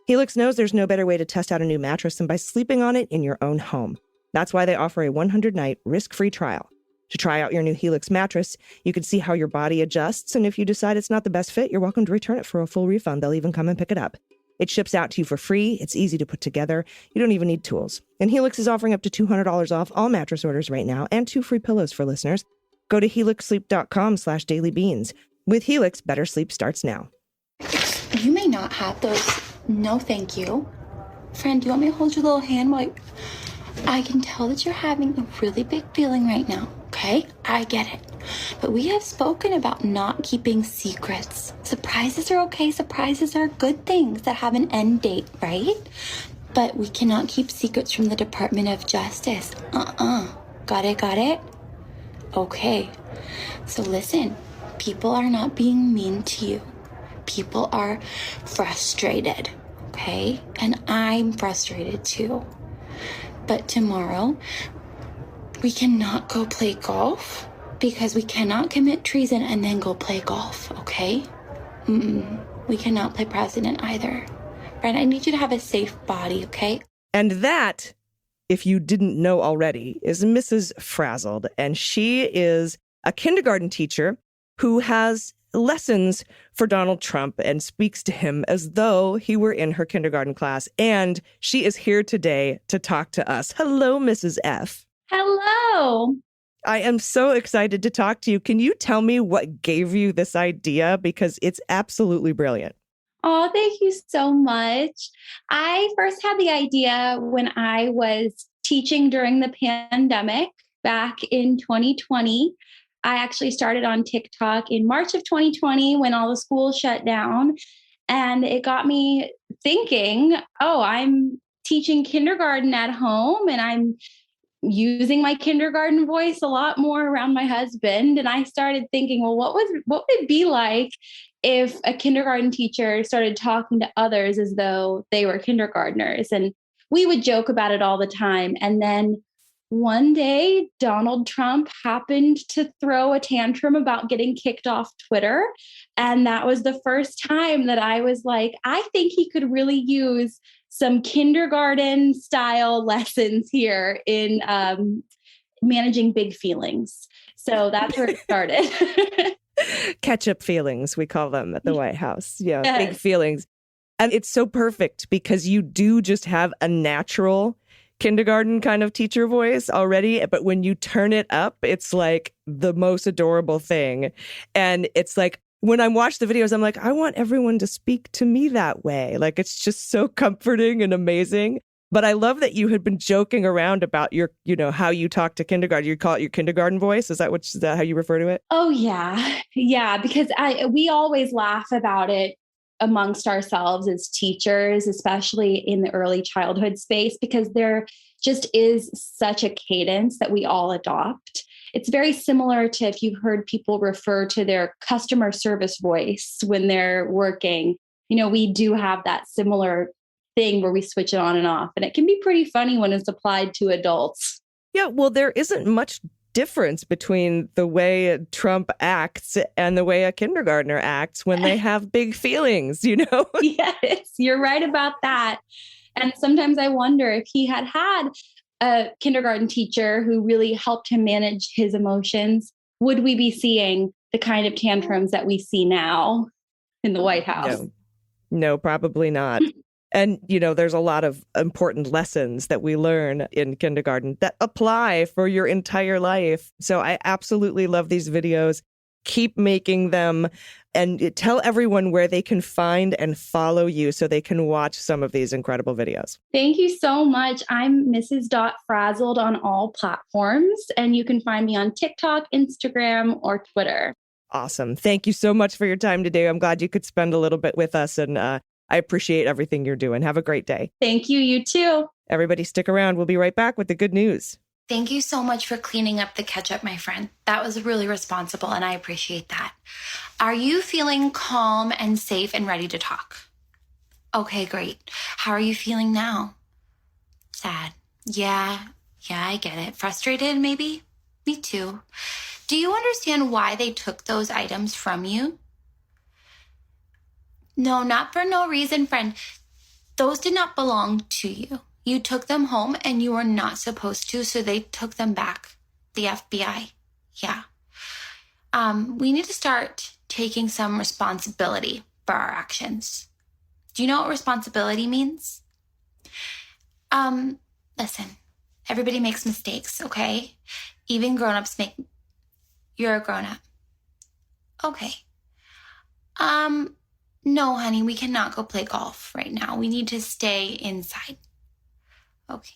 Helix knows there's no better way to test out a new mattress than by sleeping on it in your own home. That's why they offer a 100-night risk-free trial. To try out your new Helix mattress, you can see how your body adjusts, and if you decide it's not the best fit, you're welcome to return it for a full refund. They'll even come and pick it up. It ships out to you for free. It's easy to put together. You don't even need tools. And Helix is offering up to $200 off all mattress orders right now and 2 free pillows for listeners. Go to helixsleep.com/dailybeans. With Helix, better sleep starts now. You may not have those. No, thank you. Friend, do you want me to hold your little hand while I can tell that you're having a really big feeling right now, okay? I get it. But we have spoken about not keeping secrets. Surprises are okay. Surprises are good things that have an end date, right? But we cannot keep secrets from the Department of Justice. Got it? Okay. So listen, people are not being mean to you. People are frustrated, okay? And I'm frustrated too. But tomorrow, we cannot go play golf because we cannot commit treason and then go play golf, okay? We cannot play president either. Friend, I need you to have a safe body, okay? And that, if you didn't know already, is Mrs. Frazzled. And she is a kindergarten teacher who has lessons for Donald Trump and speaks to him as though he were in her kindergarten class. And she is here today to talk to us. Hello, Mrs. F. Hello. I am so excited to talk to you. Can you tell me what gave you this idea? Because it's absolutely brilliant. Oh, thank you so much. I first had the idea when I was teaching during the pandemic back in 2020. I actually started on TikTok in March of 2020 when all the schools shut down. And it got me thinking, I'm teaching kindergarten at home and I'm using my kindergarten voice a lot more around my husband. And I started thinking, well, what would it be like if a kindergarten teacher started talking to others as though they were kindergartners? And we would joke about it all the time. And then one day, Donald Trump happened to throw a tantrum about getting kicked off Twitter. And that was the first time that I was like, I think he could really use some kindergarten style lessons here in managing big feelings. So that's where it started. Ketchup feelings, we call them at the White House. Yeah, Yes. Big feelings. And it's so perfect because you do just have a natural kindergarten kind of teacher voice already. But when you turn it up, it's like the most adorable thing. And it's like, when I watch the videos, I'm like, I want everyone to speak to me that way. Like, it's just so comforting and amazing. But I love that you had been joking around about your, how you talk to kindergarten. You call it your kindergarten voice. Is that how you refer to it? Oh, yeah. Yeah, because we always laugh about it amongst ourselves as teachers, especially in the early childhood space, because there just is such a cadence that we all adopt. It's very similar to if you've heard people refer to their customer service voice when they're working. We do have that similar thing where we switch it on and off, and it can be pretty funny when it's applied to adults. Yeah, well, there isn't much difference between the way Trump acts and the way a kindergartner acts when they have big feelings, Yes, you're right about that. And sometimes I wonder if he had a kindergarten teacher who really helped him manage his emotions, would we be seeing the kind of tantrums that we see now in the White House? No, probably not. And, there's a lot of important lessons that we learn in kindergarten that apply for your entire life. So I absolutely love these videos. Keep making them and tell everyone where they can find and follow you so they can watch some of these incredible videos. Thank you so much. I'm Mrs. Frazzled on all platforms, and you can find me on TikTok, Instagram, or Twitter. Awesome. Thank you so much for your time today. I'm glad you could spend a little bit with us, and I appreciate everything you're doing. Have a great day. Thank you. You too. Everybody stick around. We'll be right back with the good news. Thank you so much for cleaning up the ketchup, my friend. That was really responsible, and I appreciate that. Are you feeling calm and safe and ready to talk? Okay, great. How are you feeling now? Sad. Yeah, Yeah, I get it. Frustrated, maybe? Me too. Do you understand why they took those items from you? No, not for no reason, friend. Those did not belong to you. You took them home and you were not supposed to, so they took them back. The FBI. Yeah. We need to start taking some responsibility for our actions. Do you know what responsibility means? Listen, everybody makes mistakes, okay? Even grown-ups make... You're a grown-up. Okay. No, honey, we cannot go play golf right now. We need to stay inside. Okay.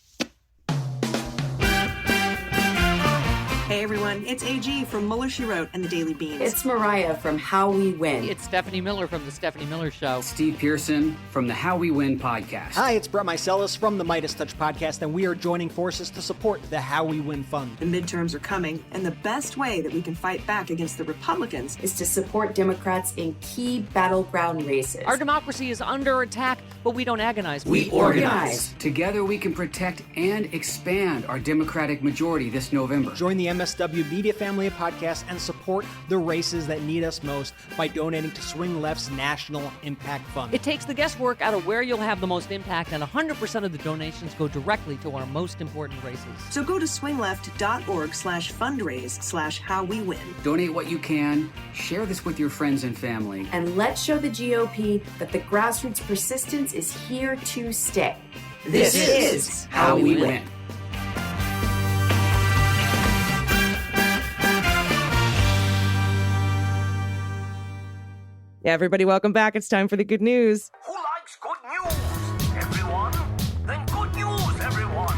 Hey everyone, it's AG from Mueller, She Wrote and the Daily Beans. It's Mariah from How We Win. It's Stephanie Miller from The Stephanie Miller Show. Steve Pearson from the How We Win podcast. Hi, it's Brett Meiselas from the Midas Touch podcast, and we are joining forces to support the How We Win Fund. The midterms are coming, and the best way that we can fight back against the Republicans is to support Democrats in key battleground races. Our democracy is under attack, but we don't agonize. We organize. Together we can protect and expand our Democratic majority this November. Join the MSW Media family of podcasts and support the races that need us most by donating to Swing Left's National Impact Fund. It takes the guesswork out of where you'll have the most impact, and 100% of the donations go directly to our most important races. So go to swingleft.org/fundraise/howwewin. Donate what you can, share this with your friends and family. And let's show the GOP that the grassroots persistence is here to stay. This is How We Win. Yeah, everybody, welcome back. It's time for the good news. Who likes good news? Everyone? Then good news, everyone!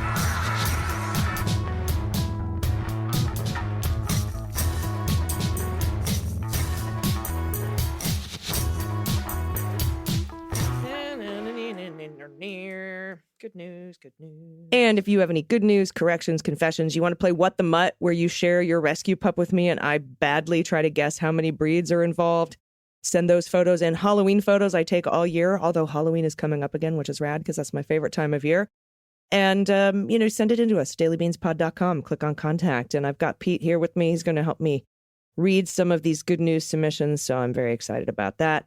Good news, good news. And if you have any good news, corrections, confessions, you want to play What the Mutt, where you share your rescue pup with me and I badly try to guess how many breeds are involved, send those photos in. Halloween photos I take all year, although Halloween is coming up again, which is rad because that's my favorite time of year. And, send it into us, dailybeanspod.com. Click on contact. And I've got Pete here with me. He's going to help me read some of these good news submissions. So I'm very excited about that.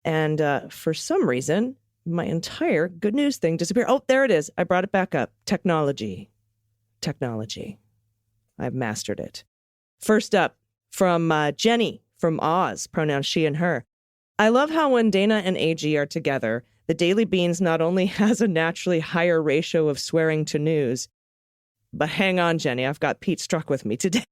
And for some reason, my entire good news thing disappeared. Oh, there it is. I brought it back up. Technology. I've mastered it. First up from Jenny from Oz, pronouns she and her. I love how when Dana and AG are together, the Daily Beans not only has a naturally higher ratio of swearing to news, but hang on, Jenny, I've got Pete Strzok with me today.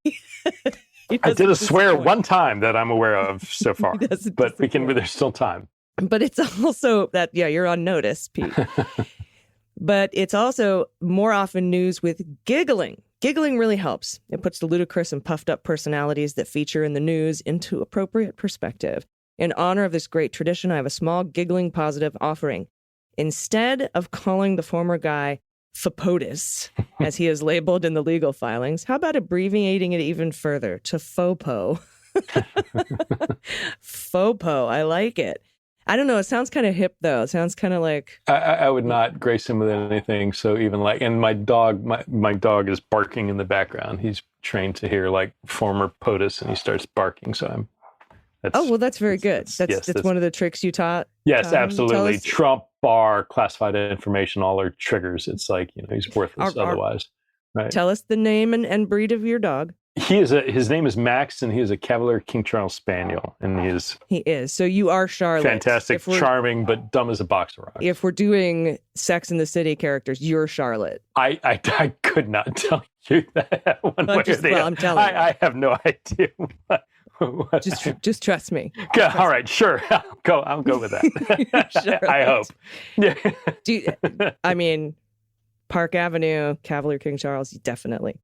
I did a swear one time that I'm aware of so far, but there's still time. But it's also that, you're on notice, Pete. But it's also more often news with giggling. Giggling really helps. It puts the ludicrous and puffed up personalities that feature in the news into appropriate perspective. In honor of this great tradition, I have a small giggling positive offering. Instead of calling the former guy FOPOTUS, as he is labeled in the legal filings, how about abbreviating it even further to FOPO? FOPO, I like it. I don't know. It sounds kind of hip, though. It sounds kind of like... I would not grace him with anything. So even and my dog is barking in the background. He's trained to hear former POTUS, and he starts barking. So that's very good. That's one of the tricks you taught. Yes, absolutely. Trump, Barr, classified information, all are triggers. It's he's worthless otherwise. Right. Tell us the name and breed of your dog. His name is Max, and he is a Cavalier King Charles Spaniel, and he is. So you are Charlotte. Fantastic, charming, but dumb as a box of rocks. If we're doing Sex and the City characters, you're Charlotte. I could not tell you that one way or the other. I'm telling you. I have no idea. Just trust me. All right, sure. I'll go with that. I hope. Park Avenue, Cavalier King Charles, definitely.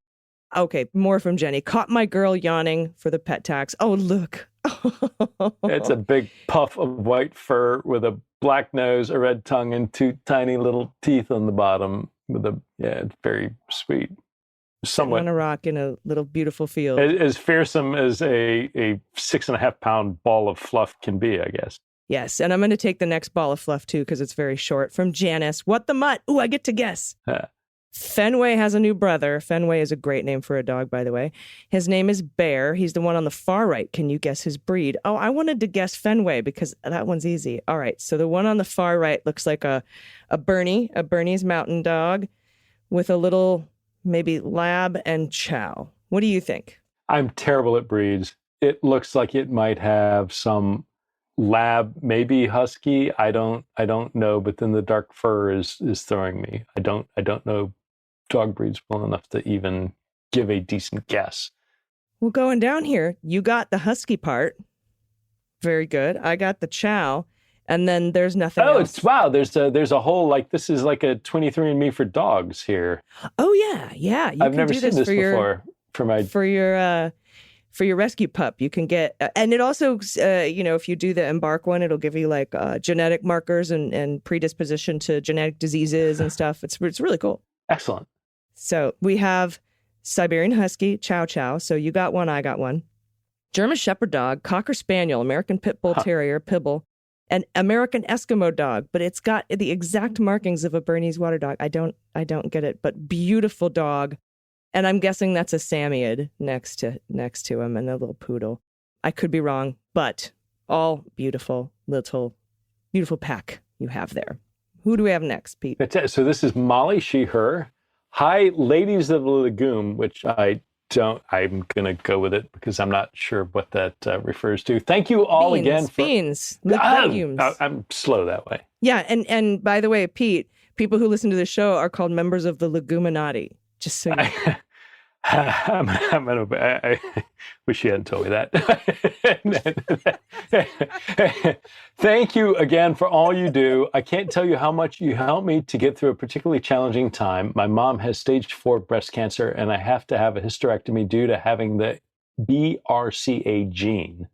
Okay, more from Jenny. Caught my girl yawning for the pet tax. Oh, look. It's a big puff of white fur with a black nose, a red tongue, and two tiny little teeth on the bottom. It's very sweet. Somewhat on a rock in a little beautiful field. As fearsome as a 6.5 pound ball of fluff can be, I guess. Yes, and I'm going to take the next ball of fluff, too, because it's very short. From Janice, what the mutt? Ooh, I get to guess. Fenway has a new brother. Fenway is a great name for a dog, by the way. His name is Bear. He's the one on the far right. Can you guess his breed? Oh, I wanted to guess Fenway because that one's easy. All right. So the one on the far right looks like a Bernese Mountain Dog with a little maybe lab and chow. What do you think? I'm terrible at breeds. It looks like it might have some lab, maybe husky. I don't know, but then the dark fur is throwing me. I don't know dog breeds well enough to even give a decent guess. Well, going down here, you got the husky part. Very good. I got the chow, and then there's nothing else. It's wow. There's a whole, like, this is like a 23andMe for dogs here. Oh yeah. I've never seen this before for your rescue pup. You can get, and it also, if you do the Embark one, it'll give you like genetic markers and predisposition to genetic diseases and stuff. It's really cool. Excellent. So we have Siberian Husky, Chow Chow. So you got one, I got one. German Shepherd Dog, Cocker Spaniel, American Pit Bull Terrier, Pibble, and American Eskimo Dog. But it's got the exact markings of a Bernese Water Dog. I don't get it, but beautiful dog. And I'm guessing that's a Samoyed next to him and the little poodle. I could be wrong, but all beautiful pack you have there. Who do we have next, Pete? So this is Molly, she, her. Hi, ladies of the lagoon, which I'm going to go with it because I'm not sure what that refers to. Thank you all again. Beans. I'm slow that way. Yeah, and by the way, Pete, people who listen to the show are called members of the Leguminati. Just so you know. I wish you hadn't told me that. Thank you again for all you do. I can't tell you how much you helped me to get through a particularly challenging time. My mom has stage 4 breast cancer, and I have to have a hysterectomy due to having the BRCA gene.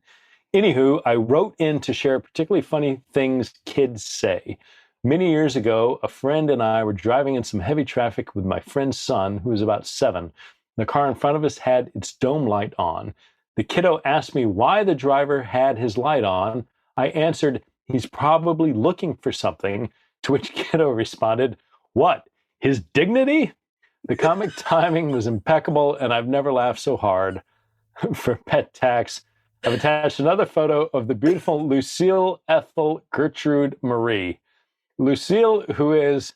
Anywho, I wrote in to share particularly funny things kids say. Many years ago, a friend and I were driving in some heavy traffic with my friend's son, who was about 7. The car in front of us had its dome light on. The kiddo asked me why the driver had his light on. I answered, he's probably looking for something, to which kiddo responded, what, his dignity? The comic timing was impeccable, and I've never laughed so hard. For pet tax, I've attached another photo of the beautiful Lucille Ethel Gertrude Marie. Lucille, who is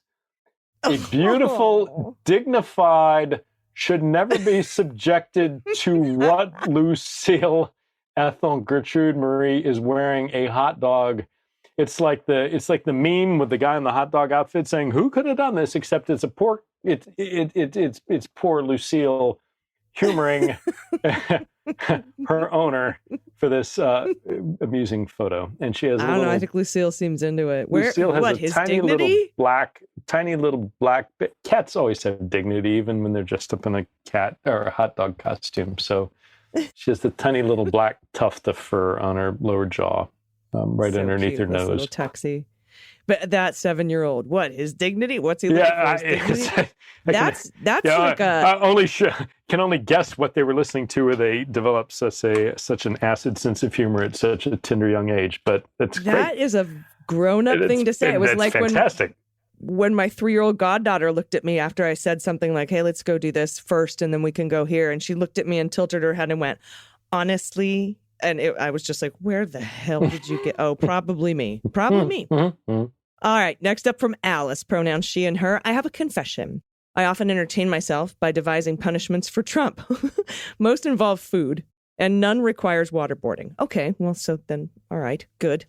a beautiful, dignified, should never be subjected to what Lucille Ethel Gertrude Marie is wearing, a hot dog. It's like the meme with the guy in the hot dog outfit saying, "Who could have done this?" Except it's poor Lucille humoring her owner for this amusing photo, and she has. I don't know. I think Lucille seems into it. Lucille has a his tiny dignity? little black. Cats always have dignity, even when they're dressed up in a cat or a hot dog costume. So she has the tiny little black tuft of fur on her lower jaw, right underneath her nose. Little tuxie. But that 7-year-old, what, his dignity? What's he looking for? His dignity? That's like a. I can only guess what they were listening to, where they developed such an acid sense of humor at such a tender young age. But that's great. That is a grown-up thing to say. It was like fantastic. When my 3-year-old goddaughter looked at me after I said something like, "Hey, let's go do this first, and then we can go here," and she looked at me and tilted her head and went, "Honestly." And I was just like, where the hell did you get? Oh, probably me. Probably me. All right. Next up from Alice, pronouns she and her. I have a confession. I often entertain myself by devising punishments for Trump. Most involve food, and none requires waterboarding. Okay. Well, so then, all right. Good.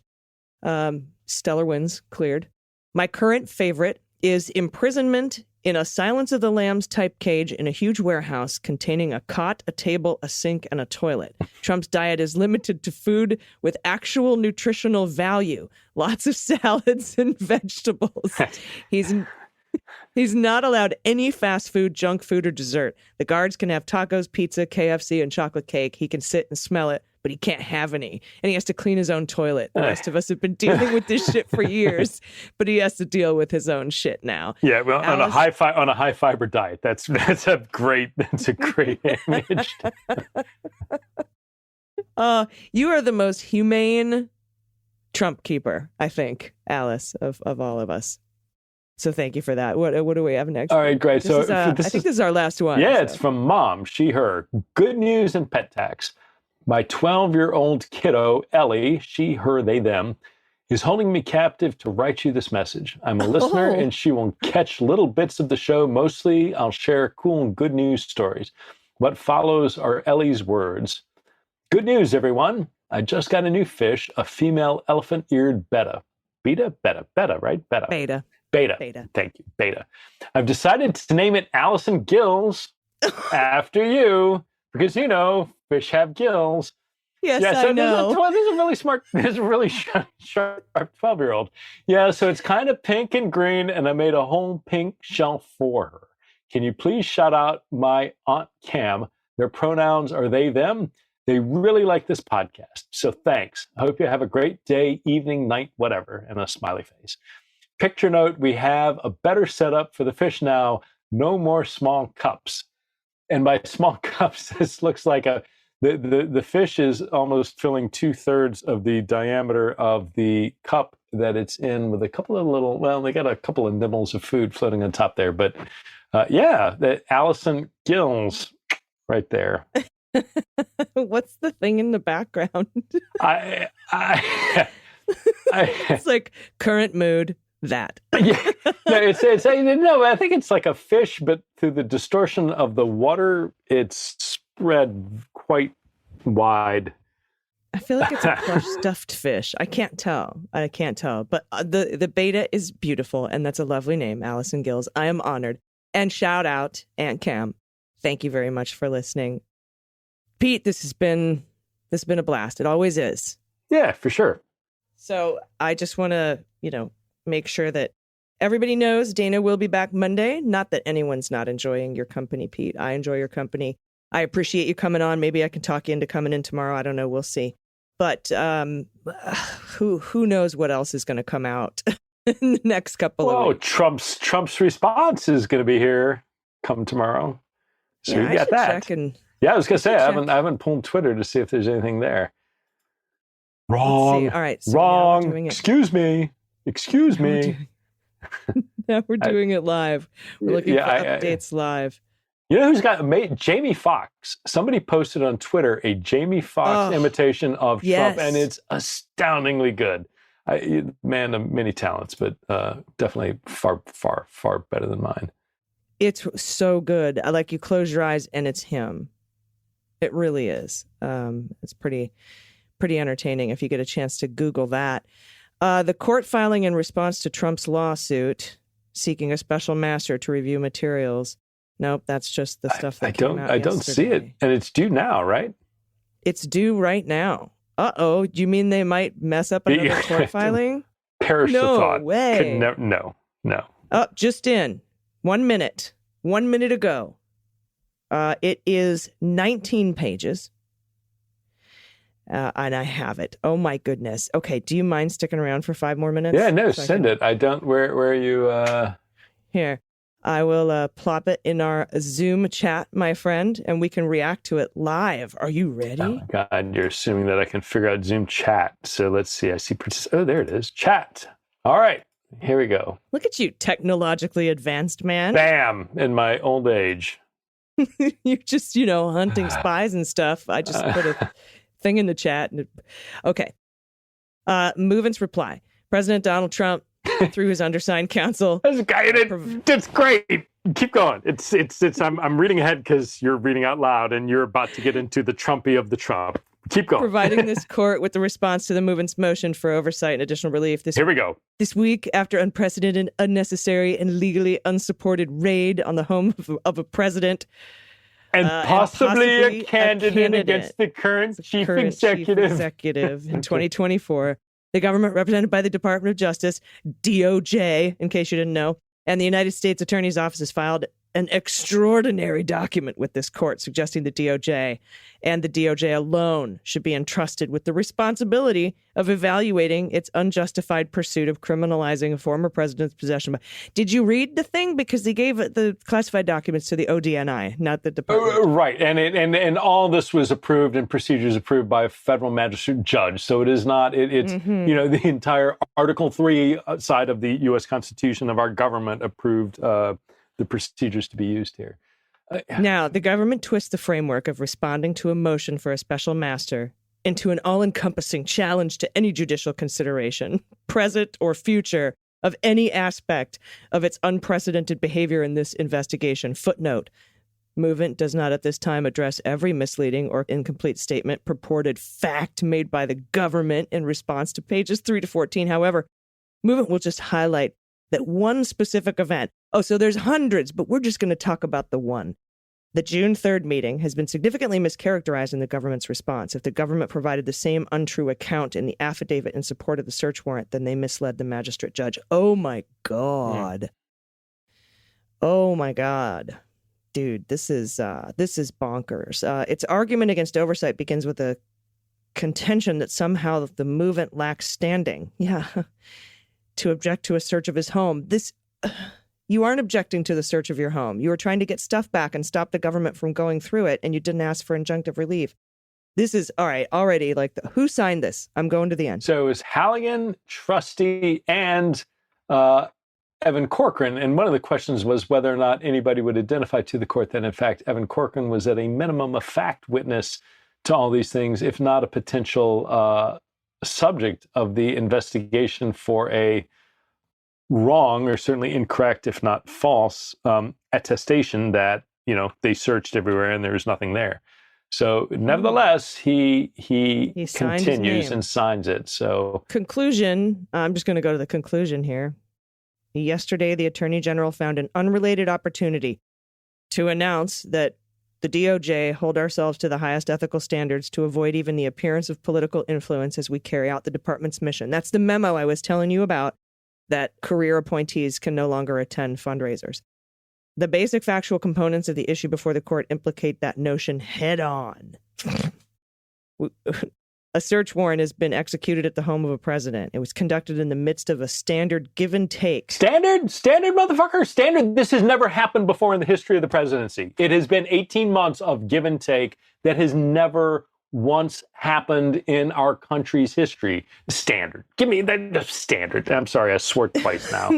Stellar wins cleared. My current favorite is imprisonment in a Silence of the Lambs type cage in a huge warehouse containing a cot, a table, a sink, and a toilet. Trump's diet is limited to food with actual nutritional value. Lots of salads and vegetables. He's not allowed any fast food, junk food, or dessert. The guards can have tacos, pizza, KFC, and chocolate cake. He can sit and smell it, but he can't have any. And he has to clean his own toilet. The rest of us have been dealing with this shit for years, but he has to deal with his own shit now. Yeah, well, on a high fiber diet. That's a great image. You are the most humane Trump keeper, I think, Alice, of all of us. So thank you for that. What do we have next? All right, great. I think this is our last one. Yeah, so. It's from Mom, she, her. Good news and pet tax. My 12-year-old kiddo, Ellie, she, her, they, them, is holding me captive to write you this message. I'm a listener, and she will catch little bits of the show. Mostly, I'll share cool and good news stories. What follows are Ellie's words. Good news, everyone. I just got a new fish, a female elephant-eared betta. Beta, right? Beta. Thank you. Beta. I've decided to name it Allison Gills after you because, fish have gills. Yes, I know. There's a really sharp 12-year-old. Yeah, so it's kind of pink and green, and I made a whole pink shelf for her. Can you please shout out my Aunt Cam? Their pronouns are they, them. They really like this podcast. So thanks. I hope you have a great day, evening, night, whatever, and a smiley face. Picture note, we have a better setup for the fish now. No more small cups. And by small cups, this looks like the fish is almost filling 2/3 of the diameter of the cup that it's in with a couple of they got a couple of nibbles of food floating on top there. But that Allison Gills right there. What's the thing in the background? It's like current mood. That. Yeah, no, I think it's like a fish, but through the distortion of the water, it's spread quite wide. I feel like it's a plush stuffed fish. I can't tell, but the beta is beautiful, and that's a lovely name, Allison Gills. I am honored. And shout out Aunt Cam. Thank you very much for listening, Pete. This has been a blast. It always is. Yeah, for sure. So I just want to, make sure that everybody knows Dana will be back Monday. Not that anyone's not enjoying your company, Pete. I enjoy your company. I appreciate you coming on. Maybe I can talk you into coming in tomorrow. I don't know. We'll see. But who knows what else is going to come out in the next couple of weeks. Trump's response is going to be here come tomorrow. So you got that. Check and I was going to say, I haven't pulled Twitter to see if there's anything there. Wrong. All right. So wrong. Excuse me. Now we're doing it live. We're looking for updates live. You know who's got Jamie Foxx? Somebody posted on Twitter a Jamie Foxx imitation of Trump, and it's astoundingly good. Man of many talents, but definitely far, far, far better than mine. It's so good. I like you close your eyes and it's him. It really is. It's pretty entertaining if you get a chance to Google that. The court filing in response to Trump's lawsuit seeking a special master to review materials. Nope, that's just the stuff that came out I don't see it. And it's due now, right? It's due right now. Uh-oh. Do you mean they might mess up another court filing? Perish the thought. No way. No. Oh, just in. 1 minute. 1 minute ago. It is 19 pages. And I have it. Oh my goodness. Okay, do you mind sticking around for 5 more minutes? Yeah, no, send it. I don't. Where are you? Here, I will plop it in our Zoom chat, my friend, and we can react to it live. Are you ready? Oh my God, you're assuming that I can figure out Zoom chat. So let's see. I see. Oh, there it is. Chat. All right, here we go. Look at you, technologically advanced man. Bam! In my old age. You're just, hunting spies and stuff. I just put a thing in the chat. Okay. Movement's reply. President Donald Trump, through his undersigned counsel. That's great. Keep going. I'm reading ahead because you're reading out loud and you're about to get into the Trumpy of the Trump. Keep going. Providing this court with the response to the movement's motion for oversight and additional relief. Here we go. This week, after unprecedented, unnecessary, and legally unsupported raid on the home of a president, and possibly a candidate against the current chief executive in 2024. The government, represented by the Department of Justice, DOJ, in case you didn't know, and the United States Attorney's Office has filed an extraordinary document with this court suggesting the DOJ and the DOJ alone should be entrusted with the responsibility of evaluating its unjustified pursuit of criminalizing a former president's possession. Did you read the thing? Because they gave the classified documents to the ODNI, not the department. Right. And all this was approved and procedures approved by a federal magistrate judge. So it is not, it's, the entire Article 3 side of the U.S. Constitution of our government approved the procedures to be used here. Now, the government twists the framework of responding to a motion for a special master into an all-encompassing challenge to any judicial consideration, present or future, of any aspect of its unprecedented behavior in this investigation. Footnote: movement does not at this time address every misleading or incomplete statement, purported fact made by the government in response to pages 3 to 14. However, movement will just highlight that one specific event. Oh, so there's hundreds, but we're just going to talk about the one. The June 3rd meeting has been significantly mischaracterized in the government's response. If the government provided the same untrue account in the affidavit in support of the search warrant, then they misled the magistrate judge. Oh, my God. Yeah. Oh, my God. Dude, this is bonkers. Its argument against oversight begins with a contention that somehow the movement lacks standing. Yeah. To object to a search of his home. You aren't objecting to the search of your home. You were trying to get stuff back and stop the government from going through it, and you didn't ask for injunctive relief. This is, all right, already, like, who signed this? I'm going to the end. So it was Halligan, Trusty, and Evan Corcoran. And one of the questions was whether or not anybody would identify to the court that, in fact, Evan Corcoran was at a minimum a fact witness to all these things, if not a potential subject of the investigation for a wrong or certainly incorrect, if not false, attestation that, they searched everywhere and there was nothing there. So nevertheless, he continues and signs it. So conclusion, I'm just going to go to the conclusion here. Yesterday, the Attorney General found an unrelated opportunity to announce that the DOJ hold ourselves to the highest ethical standards to avoid even the appearance of political influence as we carry out the department's mission. That's the memo I was telling you about, that career appointees can no longer attend fundraisers. The basic factual components of the issue before the court implicate that notion head on. A search warrant has been executed at the home of a president. It was conducted in the midst of a standard give and take. Standard, motherfucker. Standard. This has never happened before in the history of the presidency. It has been 18 months of give and take that has never once happened in our country's history. Standard. Give me the standard. I'm sorry, I swore twice now.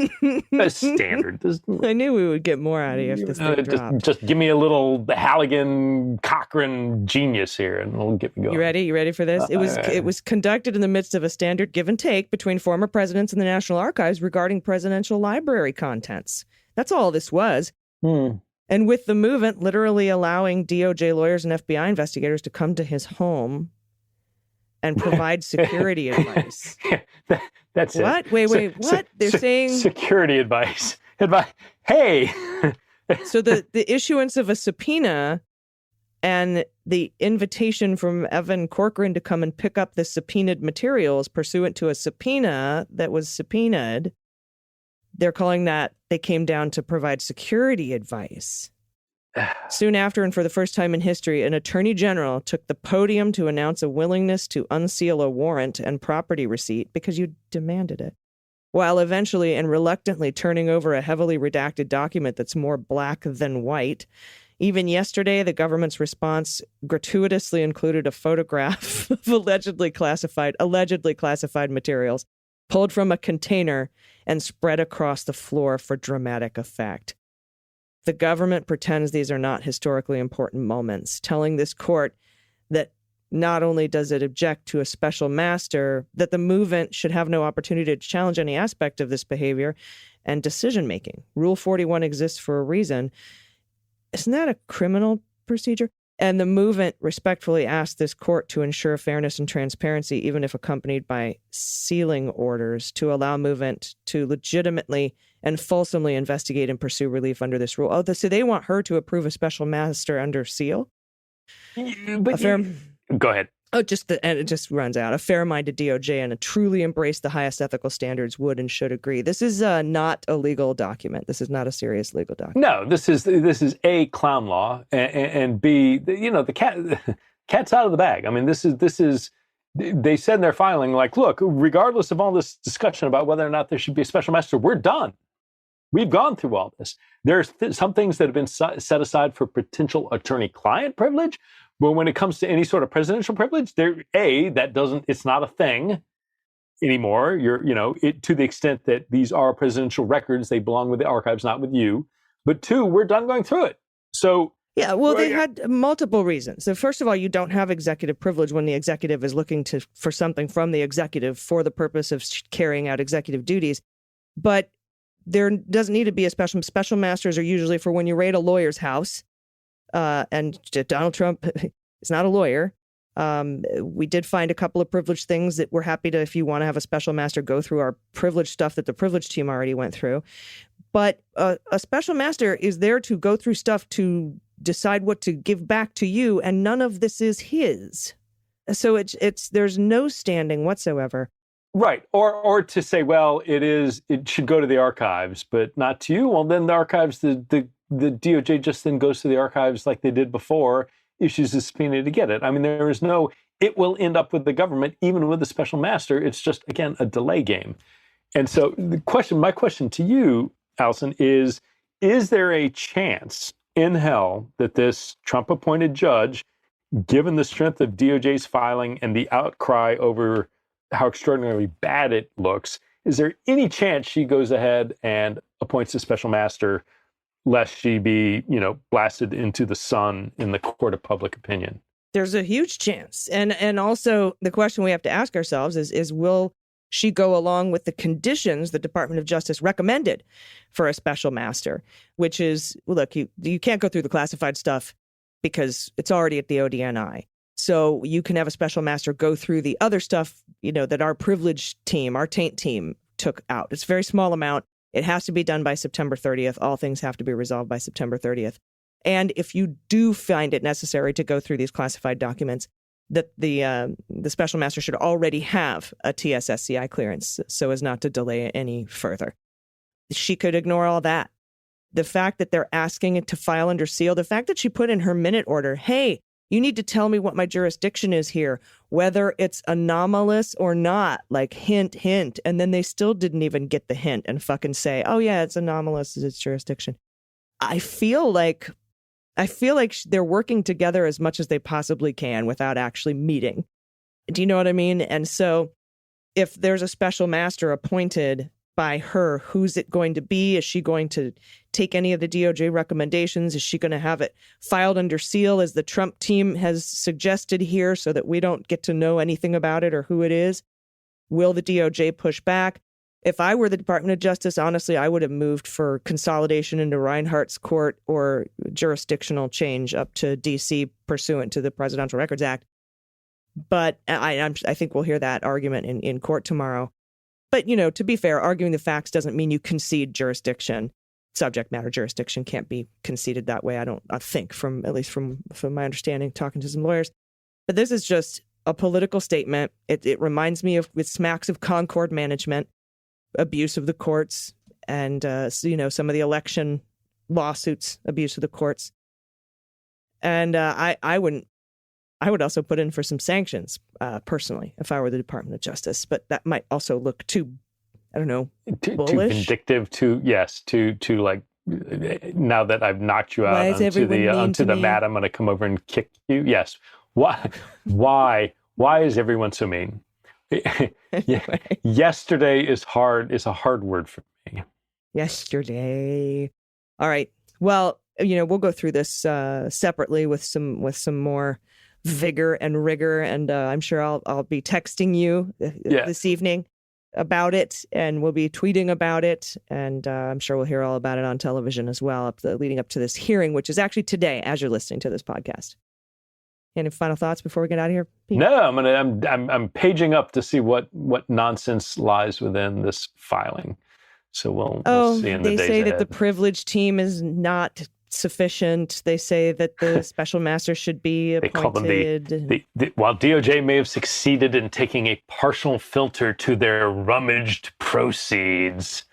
The standard. I knew we would get more out of you if this thing dropped. Just give me a little Halligan, Cochran genius here, and it'll get me going. You ready? You ready for this? It was conducted in the midst of a standard give and take between former presidents and the National Archives regarding presidential library contents. That's all this was. And with the movement literally allowing DOJ lawyers and FBI investigators to come to his home and provide security advice. That's what? It. Wait, what? They're saying security advice. Hey. So the issuance of a subpoena and the invitation from Evan Corcoran to come and pick up the subpoenaed materials pursuant to a subpoena that was subpoenaed, they're calling that they came down to provide security advice. Soon after, and for the first time in history, an attorney general took the podium to announce a willingness to unseal a warrant and property receipt because you demanded it, while eventually and reluctantly turning over a heavily redacted document that's more black than white. Even yesterday, the government's response gratuitously included a photograph of allegedly classified materials pulled from a container and spread across the floor for dramatic effect. The government pretends these are not historically important moments, telling this court that not only does it object to a special master, that the movement should have no opportunity to challenge any aspect of this behavior and decision-making. Rule 41 exists for a reason. Isn't that a criminal procedure? And the movement respectfully asked this court to ensure fairness and transparency, even if accompanied by sealing orders, to allow movement to legitimately and fulsomely investigate and pursue relief under this rule. So they want her to approve a special master under seal? Go ahead. And it just runs out. A fair-minded DOJ and a truly embrace the highest ethical standards would and should agree. This is not a legal document. This is not a serious legal document. No, this is A, clown law, and B, the cat's out of the bag. I mean, this is. They said in their filing, like, look, regardless of all this discussion about whether or not there should be a special master, we're done. We've gone through all this. There's some things that have been set aside for potential attorney-client privilege, but when it comes to any sort of presidential privilege, it's not a thing anymore. To the extent that these are presidential records, they belong with the archives, not with you. But two, we're done going through it. So. Yeah, well, they had multiple reasons. So first of all, you don't have executive privilege when the executive is looking for something from the executive for the purpose of carrying out executive duties. But there doesn't need to be a special masters are usually for when you raid a lawyer's house. And Donald Trump is not a lawyer. We did find a couple of privileged things that we're happy to, if you want to have a special master go through our privileged stuff that the privilege team already went through. But a special master is there to go through stuff to decide what to give back to you, and none of this is his. So there's no standing whatsoever. Right. Or to say, well, it should go to the archives, but not to you. Well, then the archives, the DOJ just then goes to the archives like they did before, issues a subpoena to get it. I mean, there is no, it will end up with the government, even with the special master. It's just, again, a delay game. And so my question to you, Allison, is there a chance in hell that this Trump-appointed judge, given the strength of DOJ's filing and the outcry over how extraordinarily bad it looks, is there any chance she goes ahead and appoints a special master, lest she be, blasted into the sun in the court of public opinion? There's a huge chance. And also the question we have to ask ourselves is will she go along with the conditions the Department of Justice recommended for a special master, which is, look, you can't go through the classified stuff because it's already at the ODNI. So you can have a special master go through the other stuff, that our privilege team, our taint team took out. It's a very small amount. It has to be done by September 30th. All things have to be resolved by September 30th. And if you do find it necessary to go through these classified documents, that the special master should already have a TSSCI clearance so as not to delay it any further. She could ignore all that. The fact that they're asking it to file under seal, the fact that she put in her minute order, hey, you need to tell me what my jurisdiction is here, whether it's anomalous or not, like hint, hint. And then they still didn't even get the hint and fucking say, oh, yeah, it's anomalous, it's jurisdiction. I feel like they're working together as much as they possibly can without actually meeting. Do you know what I mean? And so if there's a special master appointed by her, who's it going to be? Is she going to take any of the DOJ recommendations? Is she going to have it filed under seal as the Trump team has suggested here so that we don't get to know anything about it or who it is? Will the DOJ push back? If I were the Department of Justice, honestly, I would have moved for consolidation into Reinhart's court or jurisdictional change up to D.C. pursuant to the Presidential Records Act. But I think we'll hear that argument in court tomorrow. But, to be fair, arguing the facts doesn't mean you concede jurisdiction. Subject matter jurisdiction can't be conceded that way, I think, at least from my understanding, talking to some lawyers. But this is just a political statement. It reminds me of, it smacks of Concord management, abuse of the courts, and some of the election lawsuits, abuse of the courts. And I would also put in for some sanctions personally if I were the Department of Justice, but that might also look too, I don't know, bullish. Too vindictive. To like, now that I've knocked you out onto the mat, I'm going to come over and kick you. Yes. Why is everyone so mean? Anyway. Yesterday is a hard word for me. Yesterday. All right. Well, we'll go through this separately with some more vigor and rigor, and I'm sure I'll be texting you this evening about it, and we'll be tweeting about it, and I'm sure we'll hear all about it on television as well, leading up to this hearing, which is actually today as you're listening to this podcast. Any final thoughts before we get out of here, Pete? No, I'm paging up to see what nonsense lies within this filing. So we'll see in the days they say ahead. that the privilege team is not sufficient. They say that the special master should be appointed. They call them while DOJ may have succeeded in taking a partial filter to their rummaged proceeds.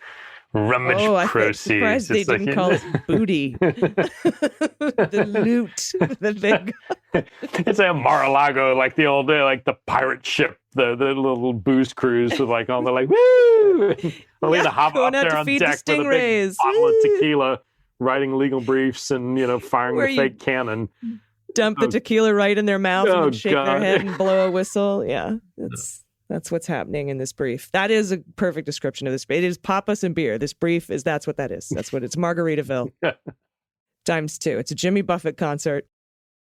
I'm surprised they didn't call it booty. The loot that they got. It's a NARALago, like the old, like the pirate ship, the little booze cruise with like all the like, woo! Alina Habba up there on deck with a big bottle of tequila, writing legal briefs and, firing the fake cannon. Dump the tequila right in their mouth and then shake their head and blow a whistle. Yeah, that's what's happening in this brief. That is a perfect description of this. It is papas and beer. This brief that's what that is. That's what it's. Margaritaville times 2. It's a Jimmy Buffett concert,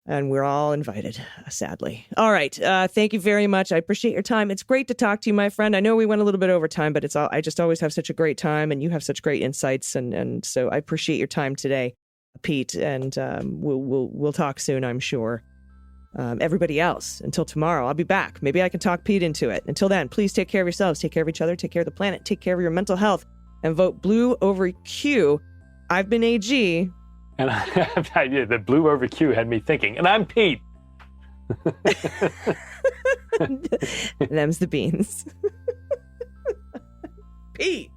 and we're all invited, sadly. All right. Thank you very much. I appreciate your time. It's great to talk to you, my friend. I know we went a little bit over time, but I just always have such a great time, and you have such great insights, and so I appreciate your time today, Pete, and we'll talk soon, I'm sure. Everybody else, until tomorrow, I'll be back. Maybe I can talk Pete into it. Until then, please take care of yourselves, take care of each other, take care of the planet, take care of your mental health, and vote blue over Q. I've been AG. And the blue over Q had me thinking. And I'm Pete. Them's the beans. Pete.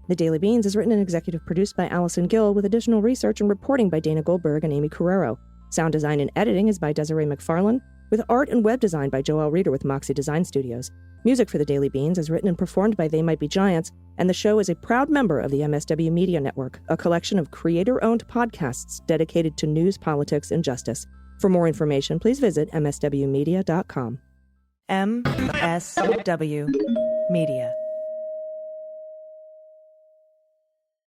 The Daily Beans is written and executive produced by Allison Gill, with additional research and reporting by Dana Goldberg and Aimee Carrero. Sound design and editing is by Desiree McFarlane, with art and web design by Joelle Reeder with Moxie Design Studios. Music for The Daily Beans is written and performed by They Might Be Giants, and the show is a proud member of the MSW Media Network, a collection of creator-owned podcasts dedicated to news, politics, and justice. For more information, please visit mswmedia.com. MSW Media.